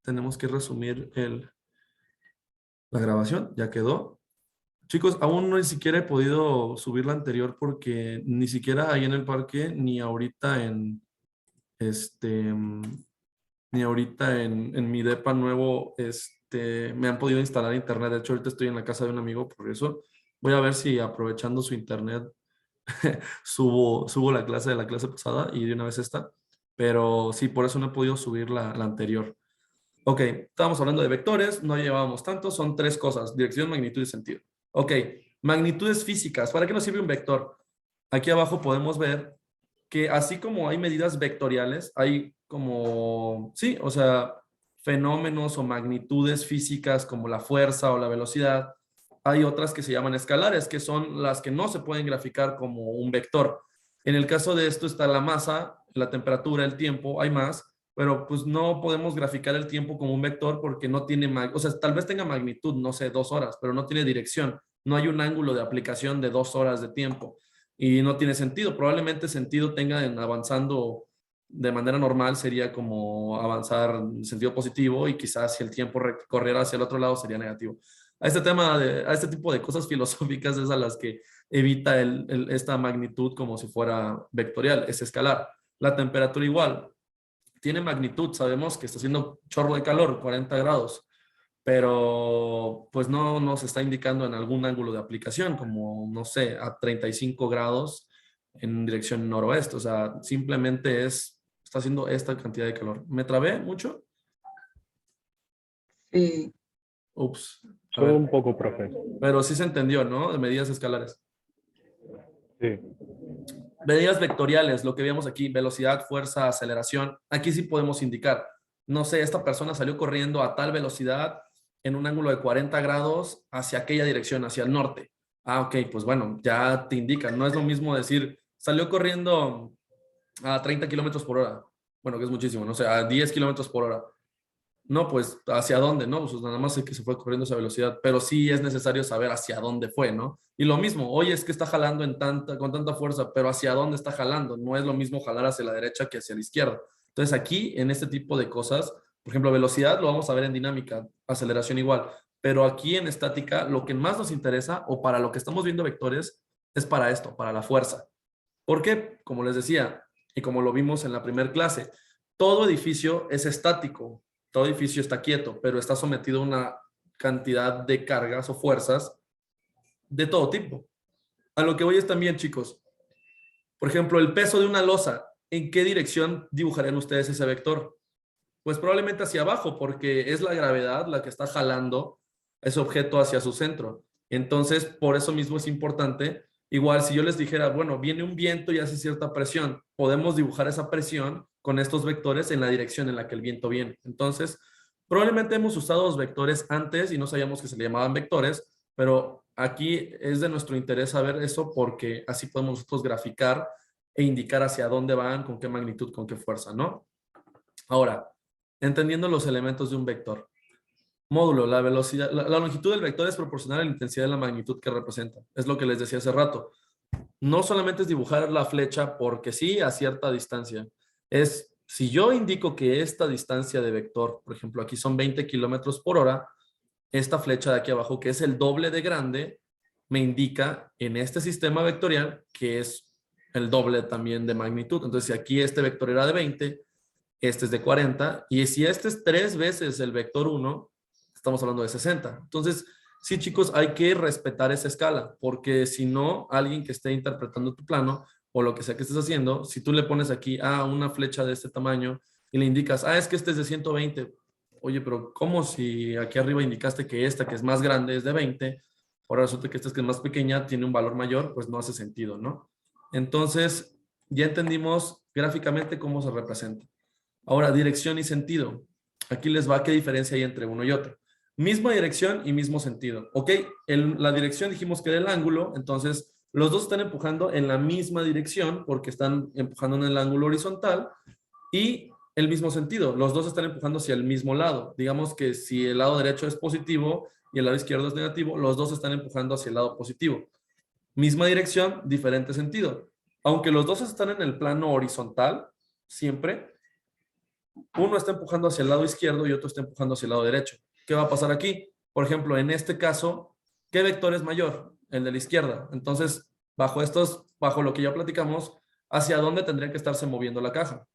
tenemos que resumir la grabación, ya quedó. Chicos, aún no ni siquiera he podido subir la anterior porque ni siquiera ahí en el parque, ni ahorita este, ni ahorita en mi depa nuevo, me han podido instalar internet. De hecho, ahorita estoy en la casa de un amigo, por eso voy a ver si aprovechando su internet subo la clase de la clase pasada y de una vez esta. Pero sí, por eso no he podido subir la anterior. Ok, estábamos hablando de vectores, no llevábamos tanto, son tres cosas: dirección, magnitud y sentido. Ok, magnitudes físicas. ¿Para qué nos sirve un vector? Aquí abajo podemos ver que así como hay medidas vectoriales, hay como, sí, o sea, fenómenos o magnitudes físicas como la fuerza o la velocidad. Hay otras que se llaman escalares, que son las que no se pueden graficar como un vector. En el caso de esto está la masa, la temperatura, el tiempo, hay más, pero pues no podemos graficar el tiempo como un vector porque no tiene, o sea, tal vez tenga magnitud, no sé, 2 horas, pero no tiene dirección. No hay un ángulo de aplicación de 2 horas de tiempo y no tiene sentido. Probablemente sentido tenga en avanzando de manera normal sería como avanzar en sentido positivo y quizás si el tiempo corriera hacia el otro lado sería negativo. A este tipo de cosas filosóficas es a las que evita esta magnitud como si fuera vectorial, es escalar. La temperatura igual, tiene magnitud, sabemos que está haciendo chorro de calor, 40 grados, pero pues no nos está indicando en algún ángulo de aplicación, como, no sé, a 35 grados en dirección noroeste. O sea, simplemente está haciendo esta cantidad de calor. ¿Me trabé mucho? Sí, Ups, a Solo ver. un poco, profe. Pero sí se entendió, ¿no? De medidas escalares. Sí. Medidas vectoriales, lo que veíamos aquí, velocidad, fuerza, aceleración. Aquí sí podemos indicar, no sé, esta persona salió corriendo a tal velocidad en un ángulo de 40 grados hacia aquella dirección, hacia el norte. Ah, ok, pues bueno, ya te indican. No es lo mismo decir, salió corriendo a 30 kilómetros por hora. Bueno, que es muchísimo, no sé, a 10 kilómetros por hora. No, pues, ¿hacia dónde? No, pues nada más sé que se fue corriendo esa velocidad, pero sí es necesario saber hacia dónde fue, ¿no? Y lo mismo, oye, es que está jalando con tanta fuerza, pero ¿hacia dónde está jalando? No es lo mismo jalar hacia la derecha que hacia la izquierda. Entonces aquí, en este tipo de cosas, por ejemplo, velocidad lo vamos a ver en dinámica, aceleración igual, pero aquí en estática, lo que más nos interesa, o para lo que estamos viendo vectores, es para esto, para la fuerza. ¿Por qué? Como les decía, y como lo vimos en la primera clase, todo edificio es estático, todo edificio está quieto, pero está sometido a una cantidad de cargas o fuerzas de todo tipo. A lo que voy es también, chicos, por ejemplo, el peso de una losa, ¿en qué dirección dibujarían ustedes ese vector? Pues probablemente hacia abajo, porque es la gravedad la que está jalando ese objeto hacia su centro. Entonces, por eso mismo es importante. Igual, si yo les dijera, bueno, viene un viento y hace cierta presión, podemos dibujar esa presión con estos vectores en la dirección en la que el viento viene. Entonces, probablemente hemos usado los vectores antes y no sabíamos que se le llamaban vectores, pero aquí es de nuestro interés saber eso porque así podemos nosotros graficar e indicar hacia dónde van, con qué magnitud, con qué fuerza, ¿no? Ahora, entendiendo los elementos de un vector. Módulo, la velocidad, la longitud del vector es proporcional a la intensidad de la magnitud que representa. Es lo que les decía hace rato. No solamente es dibujar la flecha porque sí a cierta distancia. Es, si yo indico que esta distancia de vector, por ejemplo, aquí son 20 kilómetros por hora, esta flecha de aquí abajo, que es el doble de grande, me indica en este sistema vectorial que es el doble también de magnitud. Entonces, si aquí este vector era de 20, este es de 40, y si este es 3 veces el vector 1, estamos hablando de 60. Entonces, sí, chicos, hay que respetar esa escala, porque si no, alguien que esté interpretando tu plano o lo que sea que estés haciendo, si tú le pones aquí una flecha de este tamaño y le indicas, es que este es de 120, oye, pero ¿cómo si aquí arriba indicaste que esta que es más grande es de 20? Ahora resulta que esta que es más pequeña tiene un valor mayor, pues no hace sentido, ¿no? Entonces, ya entendimos gráficamente cómo se representa. Ahora, dirección y sentido. Aquí les va qué diferencia hay entre uno y otro. Misma dirección y mismo sentido. Ok, la dirección dijimos que era el ángulo, entonces los dos están empujando en la misma dirección porque están empujando en el ángulo horizontal y el mismo sentido. Los dos están empujando hacia el mismo lado. Digamos que si el lado derecho es positivo y el lado izquierdo es negativo, los dos están empujando hacia el lado positivo. Misma dirección, diferente sentido. Aunque los dos están en el plano horizontal, siempre, Uno está empujando hacia el lado izquierdo y otro está empujando hacia el lado derecho. ¿Qué va a pasar aquí? Por ejemplo, en este caso, ¿qué vector es mayor? El de la izquierda. Entonces, bajo lo que ya platicamos, ¿hacia dónde tendría que estarse moviendo la caja?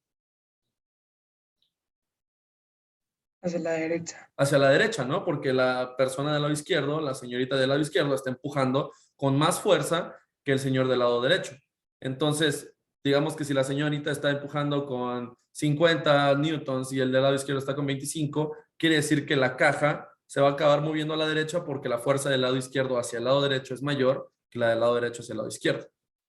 Hacia la derecha. Hacia la derecha, ¿no? Porque la persona del lado izquierdo, la señorita del lado izquierdo, está empujando con más fuerza que el señor del lado derecho. Entonces, digamos que si la señorita está empujando con 50 newtons y el del lado izquierdo está con 25, quiere decir que la caja se va a acabar moviendo a la derecha porque la fuerza del lado izquierdo hacia el lado derecho es mayor que la del lado derecho hacia el lado izquierdo.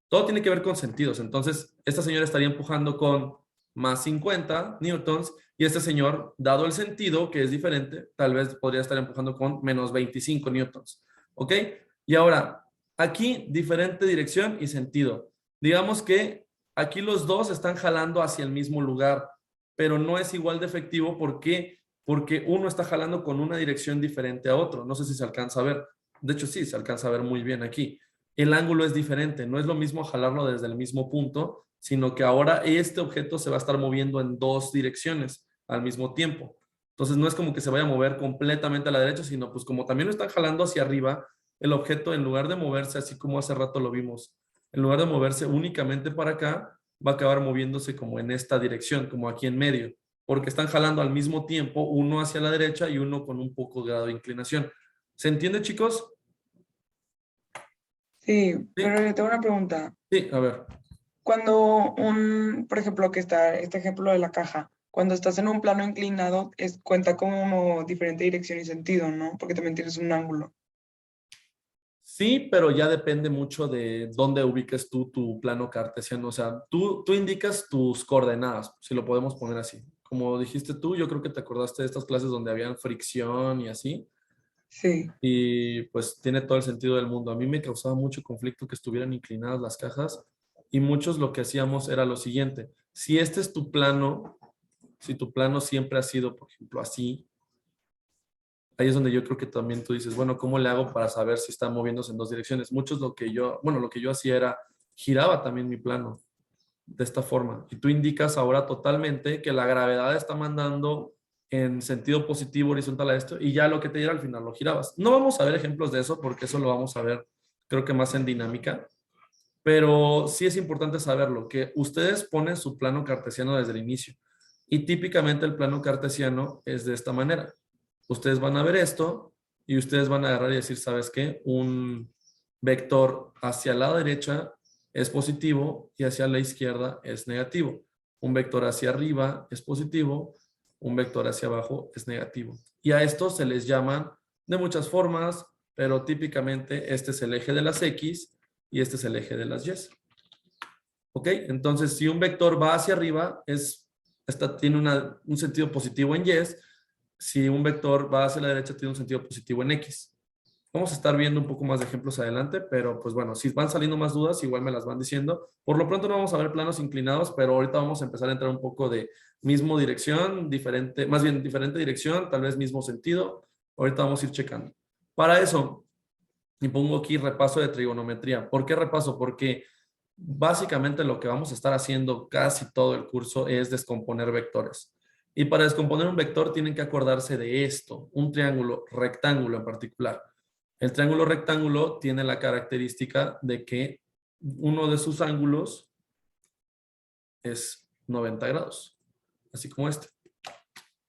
Todo tiene que ver con sentidos. Entonces, esta señora estaría empujando con más 50 newtons y este señor, dado el sentido que es diferente, tal vez podría estar empujando con menos 25 newtons. ¿Ok? Y ahora, aquí diferente dirección y sentido. Digamos que aquí los dos están jalando hacia el mismo lugar, pero no es igual de efectivo. ¿Por qué? Porque uno está jalando con una dirección diferente a otro. No sé si se alcanza a ver. De hecho, sí, se alcanza a ver muy bien aquí. El ángulo es diferente. No es lo mismo jalarlo desde el mismo punto, sino que ahora este objeto se va a estar moviendo en dos direcciones al mismo tiempo. Entonces no es como que se vaya a mover completamente a la derecha, sino pues como también lo están jalando hacia arriba, el objeto en lugar de moverse así como hace rato lo vimos, en lugar de moverse únicamente para acá, va a acabar moviéndose como en esta dirección, como aquí en medio, porque están jalando al mismo tiempo, uno hacia la derecha y uno con un poco de grado de inclinación. ¿Se entiende, chicos? Sí, pero le tengo una pregunta. Sí, a ver. Cuando por ejemplo, que está este ejemplo de la caja, cuando estás en un plano inclinado, cuenta como diferente dirección y sentido, ¿no? Porque también tienes un ángulo. Sí, pero ya depende mucho de dónde ubiques tú tu plano cartesiano. O sea, tú indicas tus coordenadas, si lo podemos poner así. Como dijiste tú, yo creo que te acordaste de estas clases donde había fricción y así. Sí, Y pues tiene todo el sentido del mundo. A mí me causaba mucho conflicto que estuvieran inclinadas las cajas y muchos lo que hacíamos era lo siguiente. Si este es tu plano, si tu plano siempre ha sido, por ejemplo, así, ahí es donde yo creo que también tú dices, bueno, ¿cómo le hago para saber si está moviéndose en dos direcciones? Muchos lo que yo hacía era, giraba también mi plano de esta forma. Y tú indicas ahora totalmente que la gravedad está mandando en sentido positivo horizontal a esto y ya lo que te diera al final lo girabas. No vamos a ver ejemplos de eso porque eso lo vamos a ver, creo que más en dinámica, pero sí es importante saberlo, que ustedes ponen su plano cartesiano desde el inicio y típicamente el plano cartesiano es de esta manera. Ustedes van a ver esto y ustedes van a agarrar y decir, ¿sabes qué? Un vector hacia la derecha es positivo y hacia la izquierda es negativo. Un vector hacia arriba es positivo, un vector hacia abajo es negativo. Y a estos se les llaman de muchas formas, pero típicamente este es el eje de las X y este es el eje de las Y. ¿Ok? Entonces, si un vector va hacia arriba, tiene un sentido positivo en Y. Si un vector va hacia la derecha, tiene un sentido positivo en X. Vamos a estar viendo un poco más de ejemplos adelante, pero pues bueno, si van saliendo más dudas, igual me las van diciendo. Por lo pronto no vamos a ver planos inclinados, pero ahorita vamos a empezar a entrar un poco de mismo dirección, diferente, más bien diferente dirección, tal vez mismo sentido. Ahorita vamos a ir checando. Para eso, y pongo aquí repaso de trigonometría. ¿Por qué repaso? Porque básicamente lo que vamos a estar haciendo casi todo el curso es descomponer vectores. Y para descomponer un vector tienen que acordarse de esto, un triángulo rectángulo en particular. El triángulo rectángulo tiene la característica de que uno de sus ángulos es 90 grados, así como este.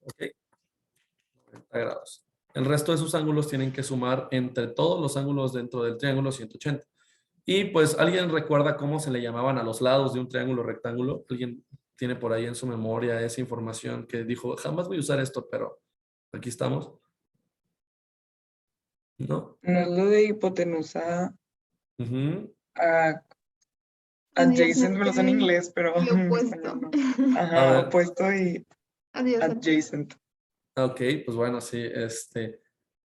¿Ok? 90 grados. El resto de sus ángulos tienen que sumar entre todos los ángulos dentro del triángulo 180. Y pues, ¿alguien recuerda cómo se le llamaban a los lados de un triángulo rectángulo? ¿Alguien tiene por ahí en su memoria esa información que dijo, jamás voy a usar esto, pero aquí estamos? ¿No? no es lo de hipotenusa Ujú. a adjacent, me lo sé en inglés, pero Lo en opuesto. español no. A Ajá, ver. opuesto y adjacent. Ok, pues bueno, sí,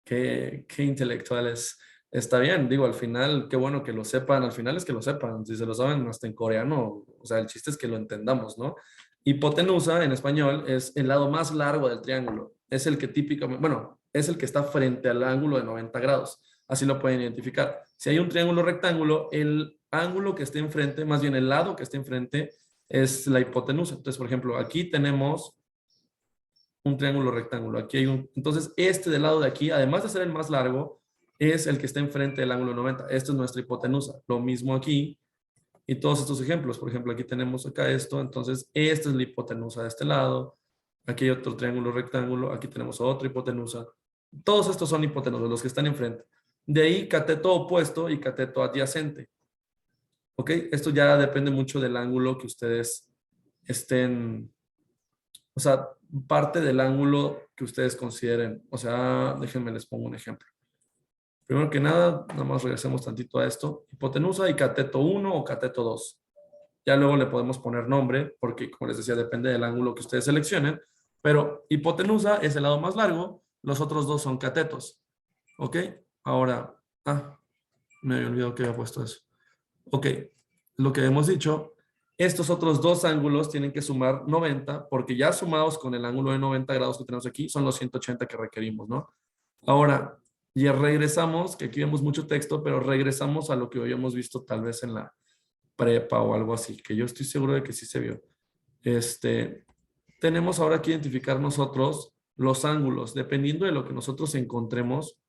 qué intelectuales. Está bien, digo, al final, qué bueno que lo sepan, al final es que lo sepan, si se lo saben hasta en coreano, o sea, el chiste es que lo entendamos, ¿no? Hipotenusa en español es el lado más largo del triángulo, es el que típicamente, bueno, es el que está frente al ángulo de 90 grados, así lo pueden identificar. Si hay un triángulo rectángulo, el ángulo que esté enfrente, más bien el lado que esté enfrente, es la hipotenusa. Entonces, por ejemplo, aquí tenemos un triángulo rectángulo. Aquí hay un, entonces este del lado de aquí, además de ser el más largo, es el que está enfrente del ángulo de 90. Esto es nuestra hipotenusa. Lo mismo aquí y todos estos ejemplos. Por ejemplo, aquí tenemos acá esto, entonces esta es la hipotenusa de este lado. Aquí hay otro triángulo rectángulo, aquí tenemos otra hipotenusa. Todos estos son hipotenusas, los que están enfrente. De ahí cateto opuesto y cateto adyacente. ¿Ok? Esto ya depende mucho del ángulo que ustedes estén, o sea, parte del ángulo que ustedes consideren. O sea, déjenme les pongo un ejemplo. Primero que nada más regresemos tantito a esto. Hipotenusa y cateto 1 o cateto 2. Ya luego le podemos poner nombre, porque como les decía, depende del ángulo que ustedes seleccionen. Pero hipotenusa es el lado más largo, los otros dos son catetos. ¿Ok? Ahora, me había olvidado que había puesto eso. Ok, lo que hemos dicho, estos otros dos ángulos tienen que sumar 90, porque ya sumados con el ángulo de 90 grados que tenemos aquí, son los 180 que requerimos, ¿no? Ahora, ya regresamos, que aquí vemos mucho texto, pero regresamos a lo que habíamos visto tal vez en la prepa o algo así, que yo estoy seguro de que sí se vio. Tenemos ahora que identificar nosotros los ángulos. Dependiendo de lo que nosotros encontremos,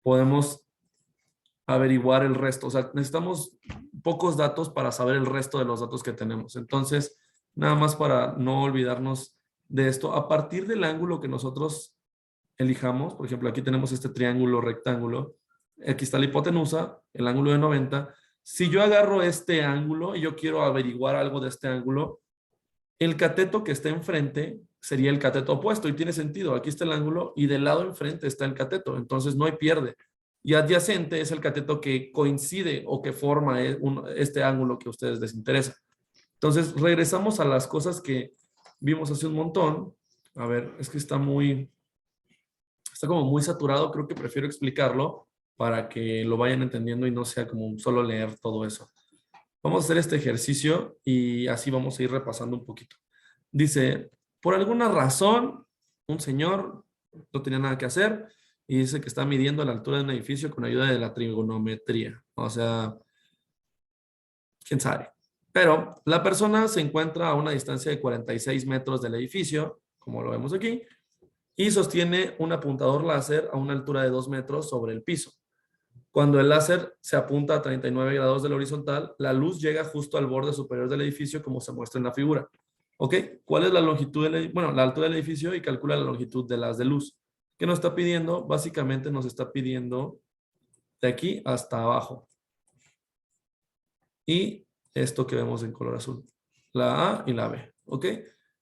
podemos averiguar el resto. O sea, necesitamos pocos datos para saber el resto de los datos que tenemos. Entonces, nada más para no olvidarnos de esto, a partir del ángulo que nosotros elijamos, por ejemplo, aquí tenemos este triángulo rectángulo, aquí está la hipotenusa, el ángulo de 90. Si yo agarro este ángulo y yo quiero averiguar algo de este ángulo, el cateto que está enfrente sería el cateto opuesto y tiene sentido. Aquí está el ángulo y del lado enfrente está el cateto, entonces no hay pierde. Y adyacente es el cateto que coincide o que forma este ángulo que a ustedes les interesa. Entonces regresamos a las cosas que vimos hace un montón. A ver, es que está como muy saturado, creo que prefiero explicarlo para que lo vayan entendiendo y no sea como solo leer todo eso. Vamos a hacer este ejercicio y así vamos a ir repasando un poquito. Dice, por alguna razón, un señor no tenía nada que hacer y dice que está midiendo la altura de un edificio con ayuda de la trigonometría. O sea, quién sabe. Pero la persona se encuentra a una distancia de 46 metros del edificio, como lo vemos aquí, y sostiene un apuntador láser a una altura de 2 metros sobre el piso. Cuando el láser se apunta a 39 grados de la horizontal, la luz llega justo al borde superior del edificio, como se muestra en la figura. ¿Ok? ¿Cuál es la longitud la altura del edificio y calcula la longitud del haz de luz? ¿Qué nos está pidiendo? Básicamente nos está pidiendo de aquí hasta abajo. Y esto que vemos en color azul. La A y la B. ¿Ok?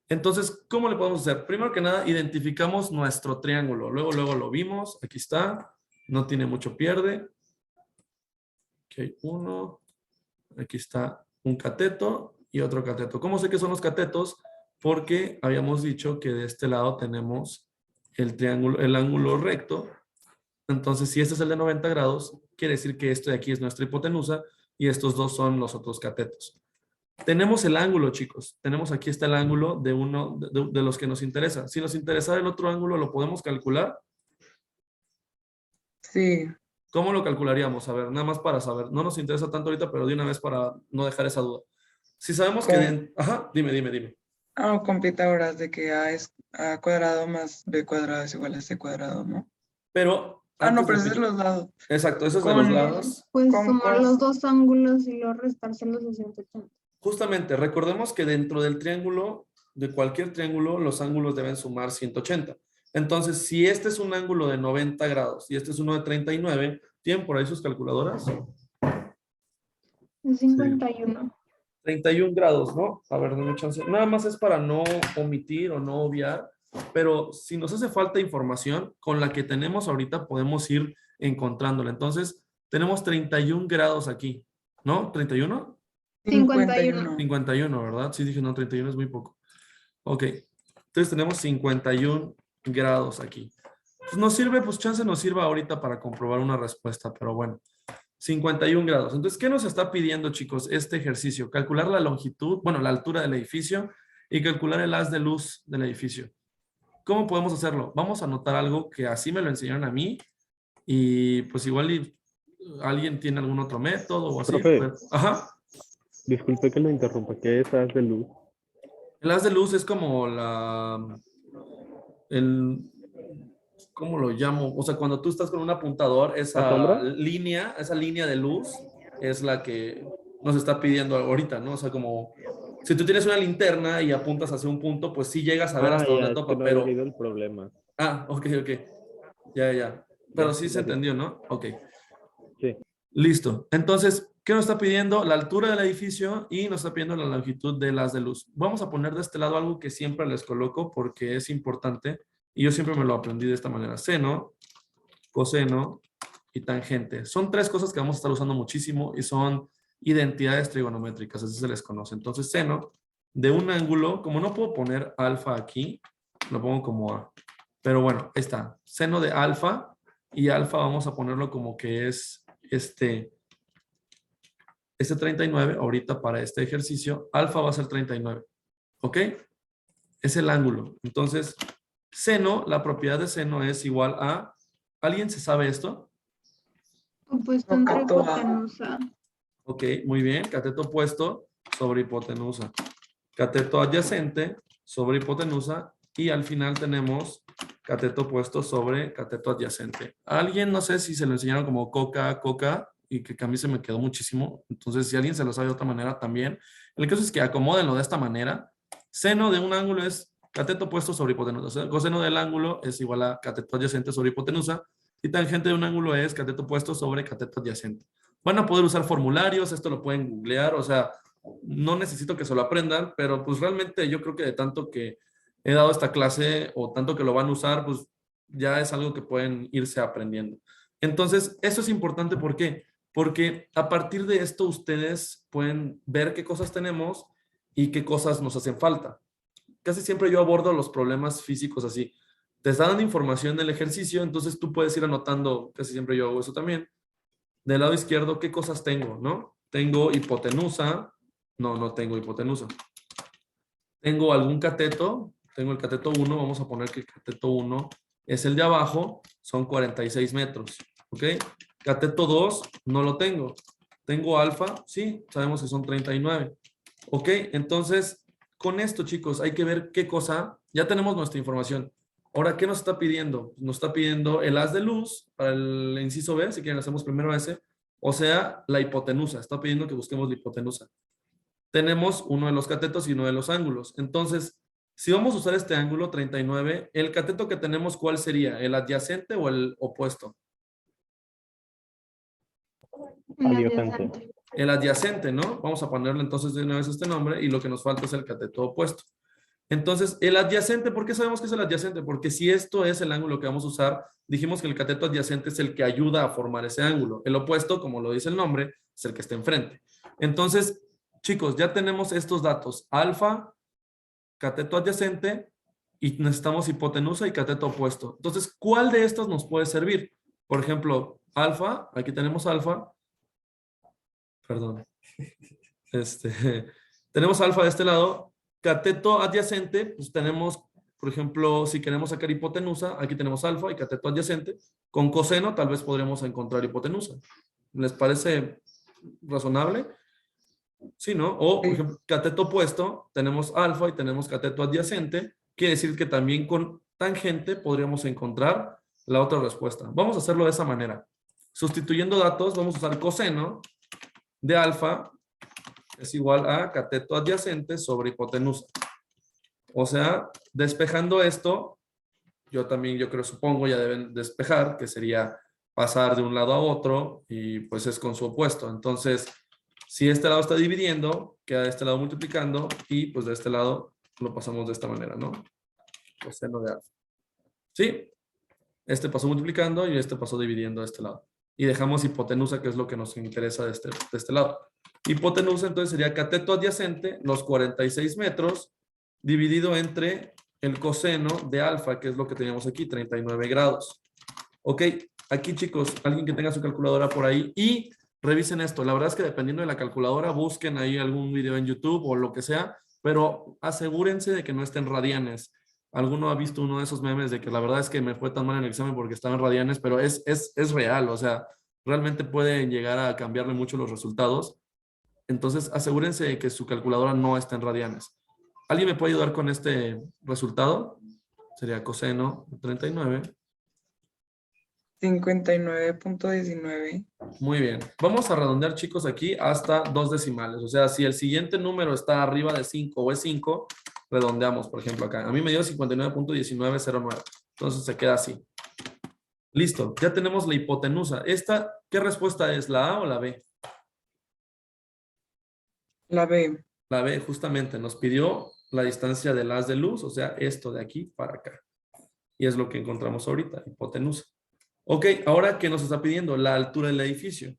Entonces, ¿cómo le podemos hacer? Primero que nada, identificamos nuestro triángulo. Luego lo vimos. Aquí está. No tiene mucho pierde. Aquí hay uno. Aquí está un cateto y otro cateto. ¿Cómo sé que son los catetos? Porque habíamos dicho que de este lado tenemos el triángulo, el ángulo recto. Entonces, si este es el de 90 grados, quiere decir que esto de aquí es nuestra hipotenusa y estos dos son los otros catetos. Tenemos el ángulo, chicos. Tenemos aquí está el ángulo de uno de los que nos interesa. Si nos interesa el otro ángulo, ¿lo podemos calcular? Sí. ¿Cómo lo calcularíamos? A ver, nada más para saber. No nos interesa tanto ahorita, pero de una vez para no dejar esa duda. Si sabemos que... Ajá, dime. Con Pitágoras, de que A es A cuadrado más B cuadrado es igual a C cuadrado, ¿no? Pero... No, pero ese es los lados. Exacto, eso es de los lados. Pues Con sumar cos. los dos ángulos y luego restárselos de 180. Justamente, recordemos que dentro del triángulo, de cualquier triángulo, los ángulos deben sumar 180. Entonces, si este es un ángulo de 90 grados y este es uno de 39, ¿tienen por ahí sus calculadoras? Es 51. 31 grados, ¿no? A ver, dame chance. Nada más es para no omitir o no obviar, pero si nos hace falta información, con la que tenemos ahorita podemos ir encontrándola. Entonces, tenemos 31 grados aquí, ¿no? ¿31? 51. 51, ¿verdad? Sí, dije, no, 31 es muy poco. Ok, entonces tenemos 51 grados aquí. Pues nos sirve, pues chance nos sirva ahorita para comprobar una respuesta, pero bueno. 51 grados. Entonces, ¿qué nos está pidiendo, chicos, este ejercicio? Calcular la longitud, bueno, la altura del edificio y calcular el haz de luz del edificio. ¿Cómo podemos hacerlo? Vamos a anotar algo que así me lo enseñaron a mí y pues igual alguien tiene algún otro método o así. Profe. Pero, ajá. Disculpe que lo interrumpa, ¿qué es haz de luz? El haz de luz es como ¿cómo lo llamo? O sea, cuando tú estás con un apuntador, ¿La sombra? esa línea de luz es la que nos está pidiendo ahorita, ¿no? O sea, como si tú tienes una linterna y apuntas hacia un punto, pues sí llegas a ver hasta dónde Ya, es que topa, no había pero... leído el problema. Ah, ok, ok. Ya. Pero Ya, sí se gracias. entendió, ¿no? Ok. Sí. Listo. Entonces, ¿qué nos está pidiendo? La altura del edificio y nos está pidiendo la longitud de las de luz. Vamos a poner de este lado algo que siempre les coloco porque es importante y yo siempre me lo aprendí de esta manera. Seno, coseno y tangente. Son tres cosas que vamos a estar usando muchísimo y son identidades trigonométricas, así se les conoce. Entonces, seno de un ángulo, como no puedo poner alfa aquí, lo pongo como A. Pero bueno, ahí está. Seno de alfa y alfa vamos a ponerlo como que es este 39, ahorita para este ejercicio, alfa va a ser 39. ¿Ok? Es el ángulo. Entonces, seno, la propiedad de seno es igual a... ¿Alguien se sabe esto? Opuesto entre Cateto A. hipotenusa. Ok, muy bien. Cateto opuesto sobre hipotenusa. Cateto adyacente sobre hipotenusa. Y al final tenemos cateto opuesto sobre cateto adyacente. Alguien, no sé si se lo enseñaron como coca, y que a mí se me quedó muchísimo. Entonces, si alguien se lo sabe de otra manera también. El caso es que acomódenlo de esta manera. Seno de un ángulo es cateto opuesto sobre hipotenusa. O sea, coseno del ángulo es igual a cateto adyacente sobre hipotenusa. Y tangente de un ángulo es cateto opuesto sobre cateto adyacente. Van a poder usar formularios, esto lo pueden googlear, o sea, no necesito que se lo aprendan, pero pues realmente yo creo que de tanto que he dado esta clase o tanto que lo van a usar, pues ya es algo que pueden irse aprendiendo. Entonces, eso es importante, ¿por qué? Porque a partir de esto ustedes pueden ver qué cosas tenemos y qué cosas nos hacen falta. Casi siempre yo abordo los problemas físicos así. Te está dando información del ejercicio, entonces tú puedes ir anotando, casi siempre yo hago eso también. Del lado izquierdo, ¿qué cosas tengo, no? Tengo hipotenusa. No tengo hipotenusa. Tengo algún cateto. Tengo el cateto 1. Vamos a poner que el cateto 1 es el de abajo. Son 46 metros. ¿Ok? Cateto 2 no lo tengo. ¿Tengo alfa? Sí, sabemos que son 39. ¿Ok? Entonces, con esto, chicos, hay que ver qué cosa. Ya tenemos nuestra información. Ahora, ¿qué nos está pidiendo? Nos está pidiendo el haz de luz para el inciso B, si quieren hacemos primero ese, o sea, la hipotenusa. Está pidiendo que busquemos la hipotenusa. Tenemos uno de los catetos y uno de los ángulos. Entonces, si vamos a usar este ángulo 39, el cateto que tenemos, ¿cuál sería? ¿El adyacente o el opuesto? Adyacente. El adyacente, ¿no? Vamos a ponerle entonces de una vez este nombre y lo que nos falta es el cateto opuesto. Entonces, el adyacente, ¿por qué sabemos que es el adyacente? Porque si esto es el ángulo que vamos a usar, dijimos que el cateto adyacente es el que ayuda a formar ese ángulo. El opuesto, como lo dice el nombre, es el que está enfrente. Entonces, chicos, ya tenemos estos datos. Alfa, cateto adyacente, y necesitamos hipotenusa y cateto opuesto. Entonces, ¿cuál de estos nos puede servir? Por ejemplo, alfa, aquí tenemos alfa. Perdón. Tenemos alfa de este lado. Cateto adyacente, pues tenemos, por ejemplo, si queremos sacar hipotenusa, aquí tenemos alfa y cateto adyacente. Con coseno tal vez podremos encontrar hipotenusa. ¿Les parece razonable? Sí, ¿no? O, por ejemplo, cateto opuesto, tenemos alfa y tenemos cateto adyacente. Quiere decir que también con tangente podríamos encontrar la otra respuesta. Vamos a hacerlo de esa manera. Sustituyendo datos, vamos a usar coseno de alfa es igual a cateto adyacente sobre hipotenusa. O sea, despejando esto, yo creo, supongo, ya deben despejar, que sería pasar de un lado a otro y pues es con su opuesto. Entonces, si este lado está dividiendo, queda de este lado multiplicando y pues de este lado lo pasamos de esta manera, ¿no? Coseno de alfa. ¿Sí? Este pasó multiplicando y este pasó dividiendo de este lado. Y dejamos hipotenusa, que es lo que nos interesa de este lado. Hipotenusa entonces sería cateto adyacente, los 46 metros, dividido entre el coseno de alfa, que es lo que teníamos aquí, 39 grados. Ok, aquí chicos, alguien que tenga su calculadora por ahí y revisen esto. La verdad es que dependiendo de la calculadora, busquen ahí algún video en YouTube o lo que sea, pero asegúrense de que no estén radianes. ¿Alguno ha visto uno de esos memes de que la verdad es que me fue tan mal en el examen porque estaba en radianes? Pero es real, o sea, realmente pueden llegar a cambiarle mucho los resultados. Entonces, asegúrense de que su calculadora no esté en radianes. ¿Alguien me puede ayudar con este resultado? Sería coseno de 39. 59.19. Muy bien. Vamos a redondear, chicos, aquí hasta 2 decimales. O sea, si el siguiente número está arriba de 5 o es 5, redondeamos, por ejemplo, acá. A mí me dio 59.1909. Entonces se queda así. Listo. Ya tenemos la hipotenusa. ¿Esta qué respuesta es? ¿La A o la B? La B. La B, justamente, nos pidió la distancia del haz de luz, o sea, esto de aquí para acá. Y es lo que encontramos ahorita, hipotenusa. Ok, ahora, ¿qué nos está pidiendo? La altura del edificio.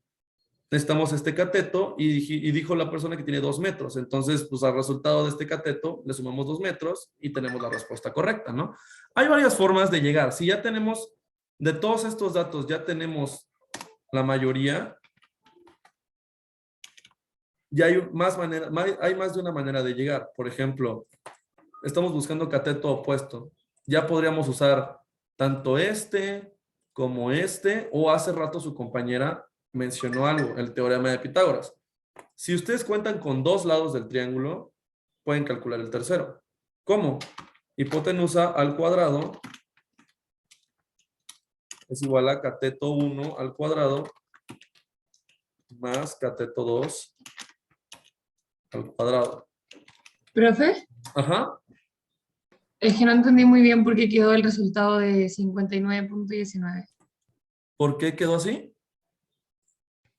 Necesitamos este cateto y dijo la persona que tiene 2 metros. Entonces, pues al resultado de este cateto le sumamos 2 metros y tenemos la respuesta correcta, ¿no? Hay varias formas de llegar. Si ya tenemos, de todos estos datos, ya tenemos la mayoría, ya hay hay más de una manera de llegar. Por ejemplo, estamos buscando cateto opuesto. Ya podríamos usar tanto este como este, o hace rato su compañera mencionó algo, el teorema de Pitágoras. Si ustedes cuentan con 2 lados del triángulo, pueden calcular el tercero. ¿Cómo? Hipotenusa al cuadrado es igual a cateto 1 al cuadrado más cateto 2 al cuadrado. Profe, Ajá. es que no entendí muy bien por qué quedó el resultado de 59.19. ¿Por qué quedó así?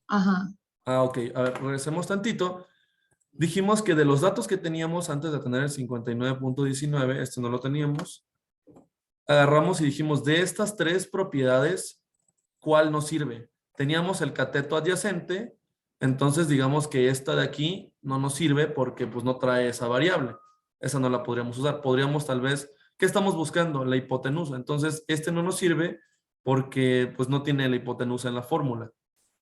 Ajá. Ah, ok. A ver, regresemos tantito. Dijimos que de los datos que teníamos antes de tener el 59.19, este no lo teníamos. Agarramos y dijimos, de estas 3 propiedades, ¿cuál nos sirve? Teníamos el cateto adyacente, entonces digamos que esta de aquí no nos sirve porque pues no trae esa variable. Esa no la podríamos usar. Podríamos tal vez, ¿qué estamos buscando? La hipotenusa. Entonces, este no nos sirve porque pues no tiene la hipotenusa en la fórmula.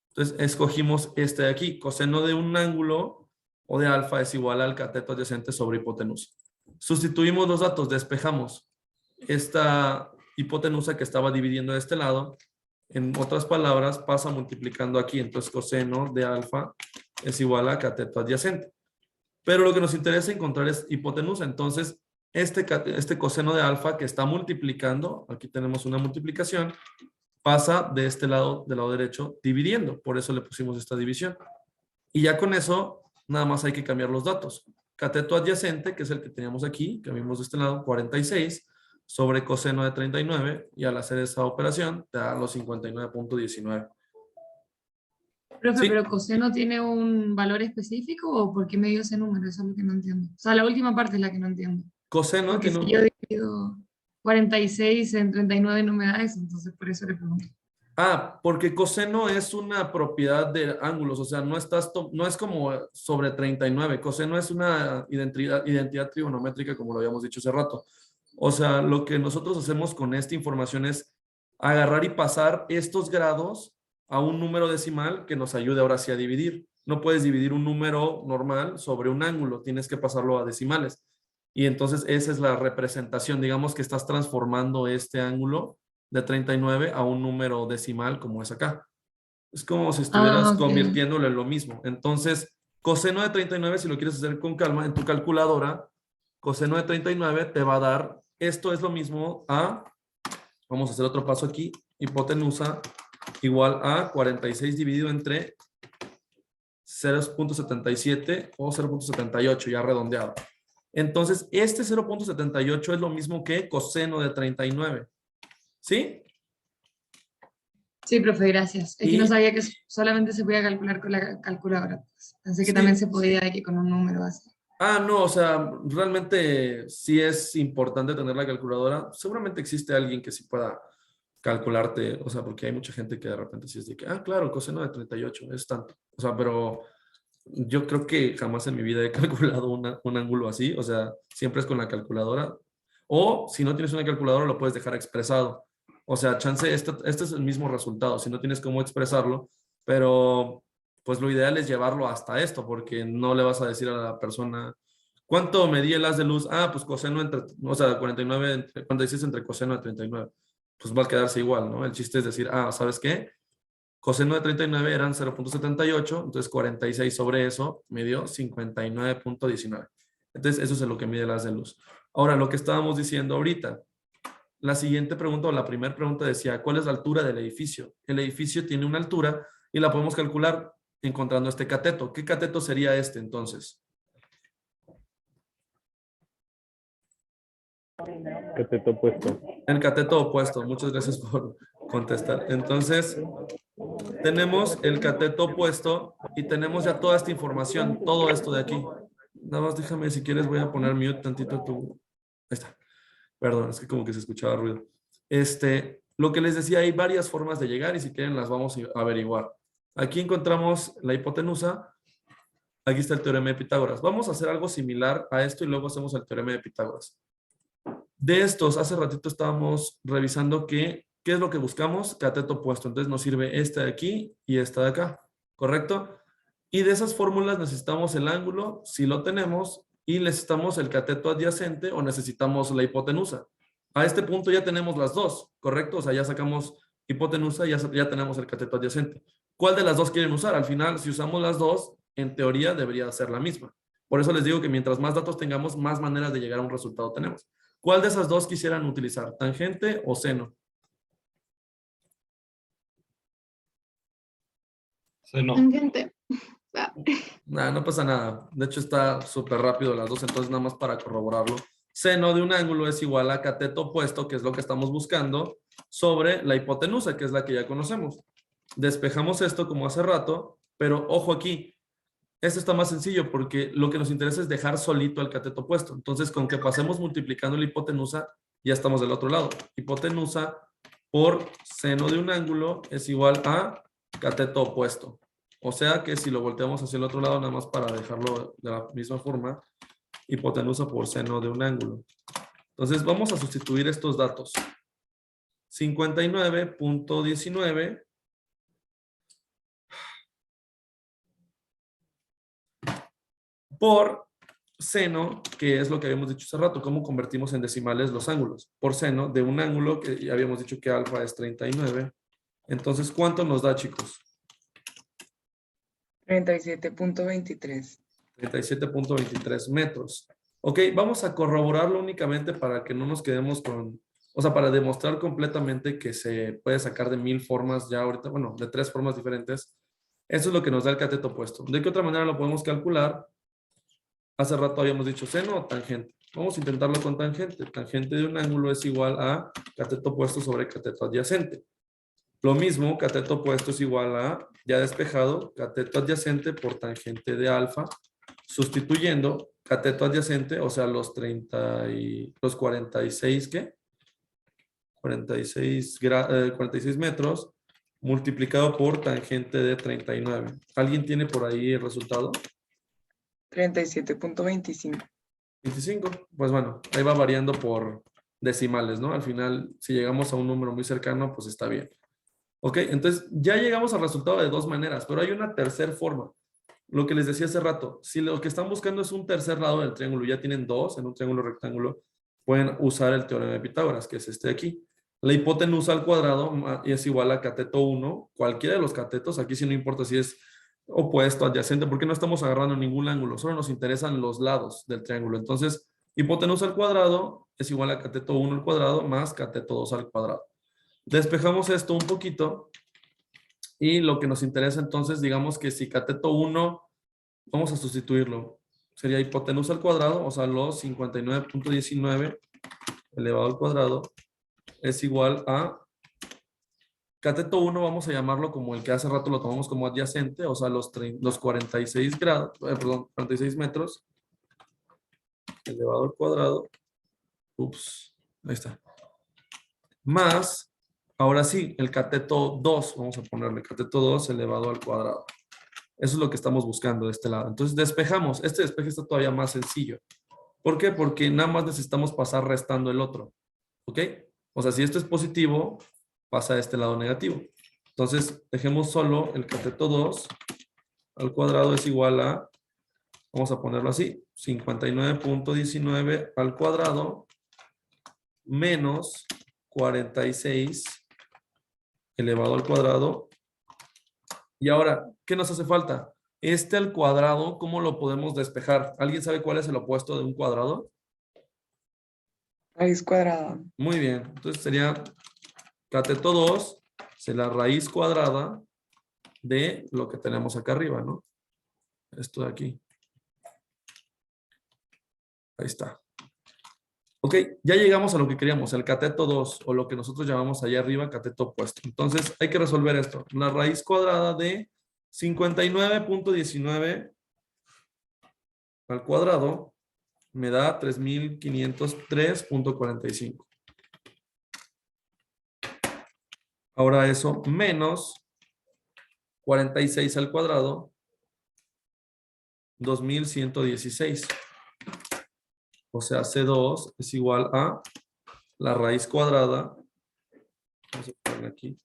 Entonces, escogimos este de aquí. Coseno de un ángulo o de alfa es igual al cateto adyacente sobre hipotenusa. Sustituimos los datos, despejamos esta hipotenusa que estaba dividiendo de este lado. En otras palabras, pasa multiplicando aquí. Entonces, coseno de alfa es igual a cateto adyacente. Pero lo que nos interesa encontrar es hipotenusa. Entonces, este coseno de alfa que está multiplicando, aquí tenemos una multiplicación, pasa de este lado, del lado derecho, dividiendo. Por eso le pusimos esta división. Y ya con eso, nada más hay que cambiar los datos. Cateto adyacente, que es el que teníamos aquí, que vimos de este lado, 46, sobre coseno de 39, y al hacer esa operación, te da los 59.19. Profe, Sí. ¿pero coseno tiene un valor específico o por qué me dio ese número? Eso es lo que no entiendo. O sea, la última parte es la que no entiendo. Coseno, Porque que no... si yo divido 46 en 39 no me da eso, entonces por eso le pregunto. Ah, porque coseno es una propiedad de ángulos, o sea, no es como sobre 39. Coseno es una identidad trigonométrica, como lo habíamos dicho hace rato. O sea, lo que nosotros hacemos con esta información es agarrar y pasar estos grados a un número decimal que nos ayude ahora sí a dividir. No puedes dividir un número normal sobre un ángulo, tienes que pasarlo a decimales. Y entonces esa es la representación, digamos que estás transformando este ángulo de 39 a un número decimal como es acá. Es como si estuvieras Ah, ok. convirtiéndolo en lo mismo. Entonces, coseno de 39, si lo quieres hacer con calma, en tu calculadora, coseno de 39 te va a dar, esto es lo mismo a, vamos a hacer otro paso aquí, hipotenusa igual a 46 dividido entre 0.77 o 0.78, ya redondeado. Entonces, este 0.78 es lo mismo que coseno de 39. ¿Sí? Sí, profe, gracias. Es que no Y- sabía que solamente se podía calcular con la calculadora, pues. Pensé que Sí. también se podía que con un número así. Ah, no, o sea, realmente sí es importante tener la calculadora. Seguramente existe alguien que sí pueda calcularte, o sea, porque hay mucha gente que de repente sí es de que, ah, claro, coseno de 38 es tanto. O sea, pero yo creo que jamás en mi vida he calculado un ángulo así, o sea, siempre es con la calculadora. O si no tienes una calculadora, lo puedes dejar expresado. O sea, chance, este es el mismo resultado, si no tienes cómo expresarlo, pero pues lo ideal es llevarlo hasta esto, porque no le vas a decir a la persona, ¿cuánto medí el haz de luz? Ah, pues coseno entre, o sea, 46 entre coseno de 39. Pues va a quedarse igual, ¿no? El chiste es decir, ah, ¿sabes qué? Coseno de 39 eran 0.78, entonces 46 sobre eso me dio 59.19. Entonces, eso es lo que mide el haz de luz. Ahora, lo que estábamos diciendo ahorita, la siguiente pregunta o la primera pregunta decía, ¿cuál es la altura del edificio? El edificio tiene una altura y la podemos calcular encontrando este cateto. ¿Qué cateto sería este entonces? Cateto opuesto. El cateto opuesto. Muchas gracias por contestar. Entonces, tenemos el cateto opuesto y tenemos ya toda esta información, todo esto de aquí. Nada más déjame, si quieres, voy a poner mute tantito tu... Ahí está. Perdón, es que como que se escuchaba ruido. Lo que les decía, hay varias formas de llegar y si quieren las vamos a averiguar. Aquí encontramos la hipotenusa. Aquí está el teorema de Pitágoras. Vamos a hacer algo similar a esto y luego hacemos el teorema de Pitágoras. De estos, hace ratito estábamos revisando qué es lo que buscamos, cateto opuesto. Entonces nos sirve esta de aquí y esta de acá, ¿correcto? Y de esas fórmulas necesitamos el ángulo, si lo tenemos, y necesitamos el cateto adyacente o necesitamos la hipotenusa. A este punto ya tenemos las dos, ¿correcto? O sea, ya sacamos hipotenusa y ya tenemos el cateto adyacente. ¿Cuál de las dos quieren usar? Al final, si usamos las dos, en teoría debería ser la misma. Por eso les digo que mientras más datos tengamos, más maneras de llegar a un resultado tenemos. ¿Cuál de esas dos quisieran utilizar? ¿Tangente o seno? Seno. Tangente. Nah, no pasa nada. De hecho, está súper rápido las dos, entonces nada más para corroborarlo. Seno de un ángulo es igual a cateto opuesto, que es lo que estamos buscando, sobre la hipotenusa, que es la que ya conocemos. Despejamos esto como hace rato, pero ojo aquí. Esto está más sencillo porque lo que nos interesa es dejar solito el cateto opuesto. Entonces, con que pasemos multiplicando la hipotenusa, ya estamos del otro lado. Hipotenusa por seno de un ángulo es igual a cateto opuesto. O sea que si lo volteamos hacia el otro lado, nada más para dejarlo de la misma forma, hipotenusa por seno de un ángulo. Entonces, vamos a sustituir estos datos. 59.19 por seno, que es lo que habíamos dicho hace rato, cómo convertimos en decimales los ángulos. Por seno de un ángulo que ya habíamos dicho que alfa es 39. Entonces, ¿cuánto nos da, chicos? 37.23. 37.23 metros. Ok, vamos a corroborarlo únicamente para que no nos quedemos con... O sea, para demostrar completamente que se puede sacar de 1000 formas ya ahorita, bueno, de 3 formas diferentes. Eso es lo que nos da el cateto opuesto. ¿De qué otra manera lo podemos calcular? Hace rato habíamos dicho seno o tangente. Vamos a intentarlo con tangente. Tangente de un ángulo es igual a cateto opuesto sobre cateto adyacente. Lo mismo, cateto opuesto es igual a, ya despejado, cateto adyacente por tangente de alfa, sustituyendo cateto adyacente, o sea, los 46, ¿qué? 46 metros, multiplicado por tangente de 39. ¿Alguien tiene por ahí el resultado? 37.25. 25, pues bueno, ahí va variando por decimales, ¿no? Al final, si llegamos a un número muy cercano, pues está bien. Ok, entonces ya llegamos al resultado de dos maneras, pero hay una tercera forma. Lo que les decía hace rato, si lo que están buscando es un tercer lado del triángulo, ya tienen dos en un triángulo rectángulo, pueden usar el teorema de Pitágoras, que es este de aquí. La hipotenusa al cuadrado es igual a cateto 1, cualquiera de los catetos, aquí sí no importa si es opuesto, adyacente, porque no estamos agarrando ningún ángulo, solo nos interesan los lados del triángulo. Entonces, hipotenusa al cuadrado es igual a cateto 1 al cuadrado más cateto 2 al cuadrado. Despejamos esto un poquito y lo que nos interesa entonces, digamos que si cateto 1, vamos a sustituirlo, sería hipotenusa al cuadrado, o sea, los 59.19 elevado al cuadrado es igual a cateto 1, vamos a llamarlo como el que hace rato lo tomamos como adyacente, o sea, los 46 grados, perdón, 46 metros elevado al cuadrado, ups, ahí está, más, ahora sí, el cateto 2, vamos a ponerle cateto 2 elevado al cuadrado. Eso es lo que estamos buscando de este lado. Entonces despejamos. Este despeje está todavía más sencillo. ¿Por qué? Porque nada más necesitamos pasar restando el otro. ¿Ok? O sea, si esto es positivo, pasa a este lado negativo. Entonces, dejemos solo el cateto 2 al cuadrado es igual a, vamos a ponerlo así, 59.19 al cuadrado menos 46 elevado al cuadrado. Y ahora, ¿qué nos hace falta? Este al cuadrado, ¿cómo lo podemos despejar? ¿Alguien sabe cuál es el opuesto de un cuadrado? Raíz cuadrada. Muy bien. Entonces sería cateto 2, es la raíz cuadrada de lo que tenemos acá arriba, ¿no? Esto de aquí. Ahí está. Ok, ya llegamos a lo que queríamos, el cateto 2, o lo que nosotros llamamos allá arriba cateto opuesto. Entonces hay que resolver esto. La raíz cuadrada de 59.19 al cuadrado me da 3503.45. Ahora eso menos 46 al cuadrado, 2116. O sea, C2 es igual a la raíz cuadrada, vamos a ponerle aquí,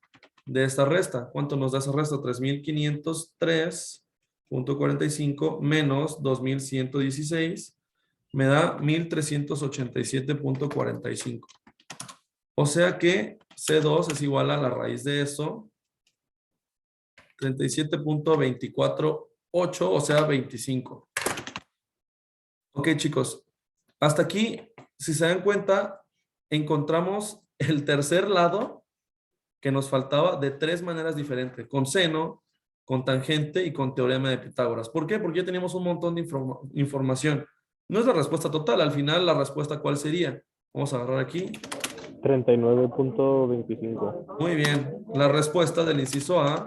de esta resta. ¿Cuánto nos da esa resta? 3503.45 menos 2116 me da 1387.45. O sea que C2 es igual a la raíz de eso, 37.248, o sea, 25. Ok, chicos. Hasta aquí, si se dan cuenta, encontramos el tercer lado que nos faltaba de tres maneras diferentes, con seno, con tangente y con teorema de Pitágoras. ¿Por qué? Porque ya teníamos un montón de información. No es la respuesta total, al final la respuesta ¿cuál sería? Vamos a agarrar aquí. 39.25. Muy bien, la respuesta del inciso A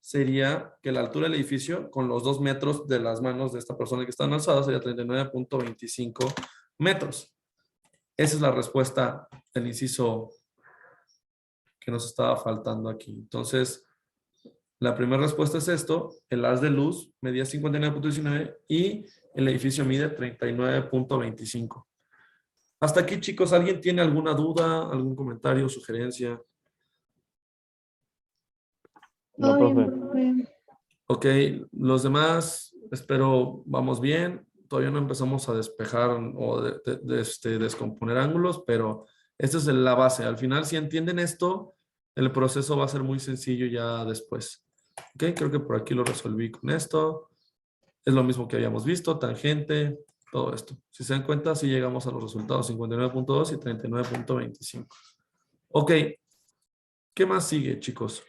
sería que la altura del edificio con los 2 metros de las manos de esta persona que están alzadas sería 39.25 metros. Esa es la respuesta del inciso que nos estaba faltando aquí. Entonces, la primera respuesta es esto. El haz de luz medía 59.19 y el edificio mide 39.25. Hasta aquí, chicos, ¿alguien tiene alguna duda, algún comentario, sugerencia? No, profe. Ok, los demás, espero vamos bien. Todavía no empezamos a despejar o descomponer ángulos, pero esta es la base. Al final, si entienden esto, el proceso va a ser muy sencillo ya después. Ok, creo que por aquí lo resolví con esto. Es lo mismo que habíamos visto, tangente, todo esto. Si se dan cuenta, sí llegamos a los resultados 59.2 y 39.25. Ok, ¿qué más sigue, chicos?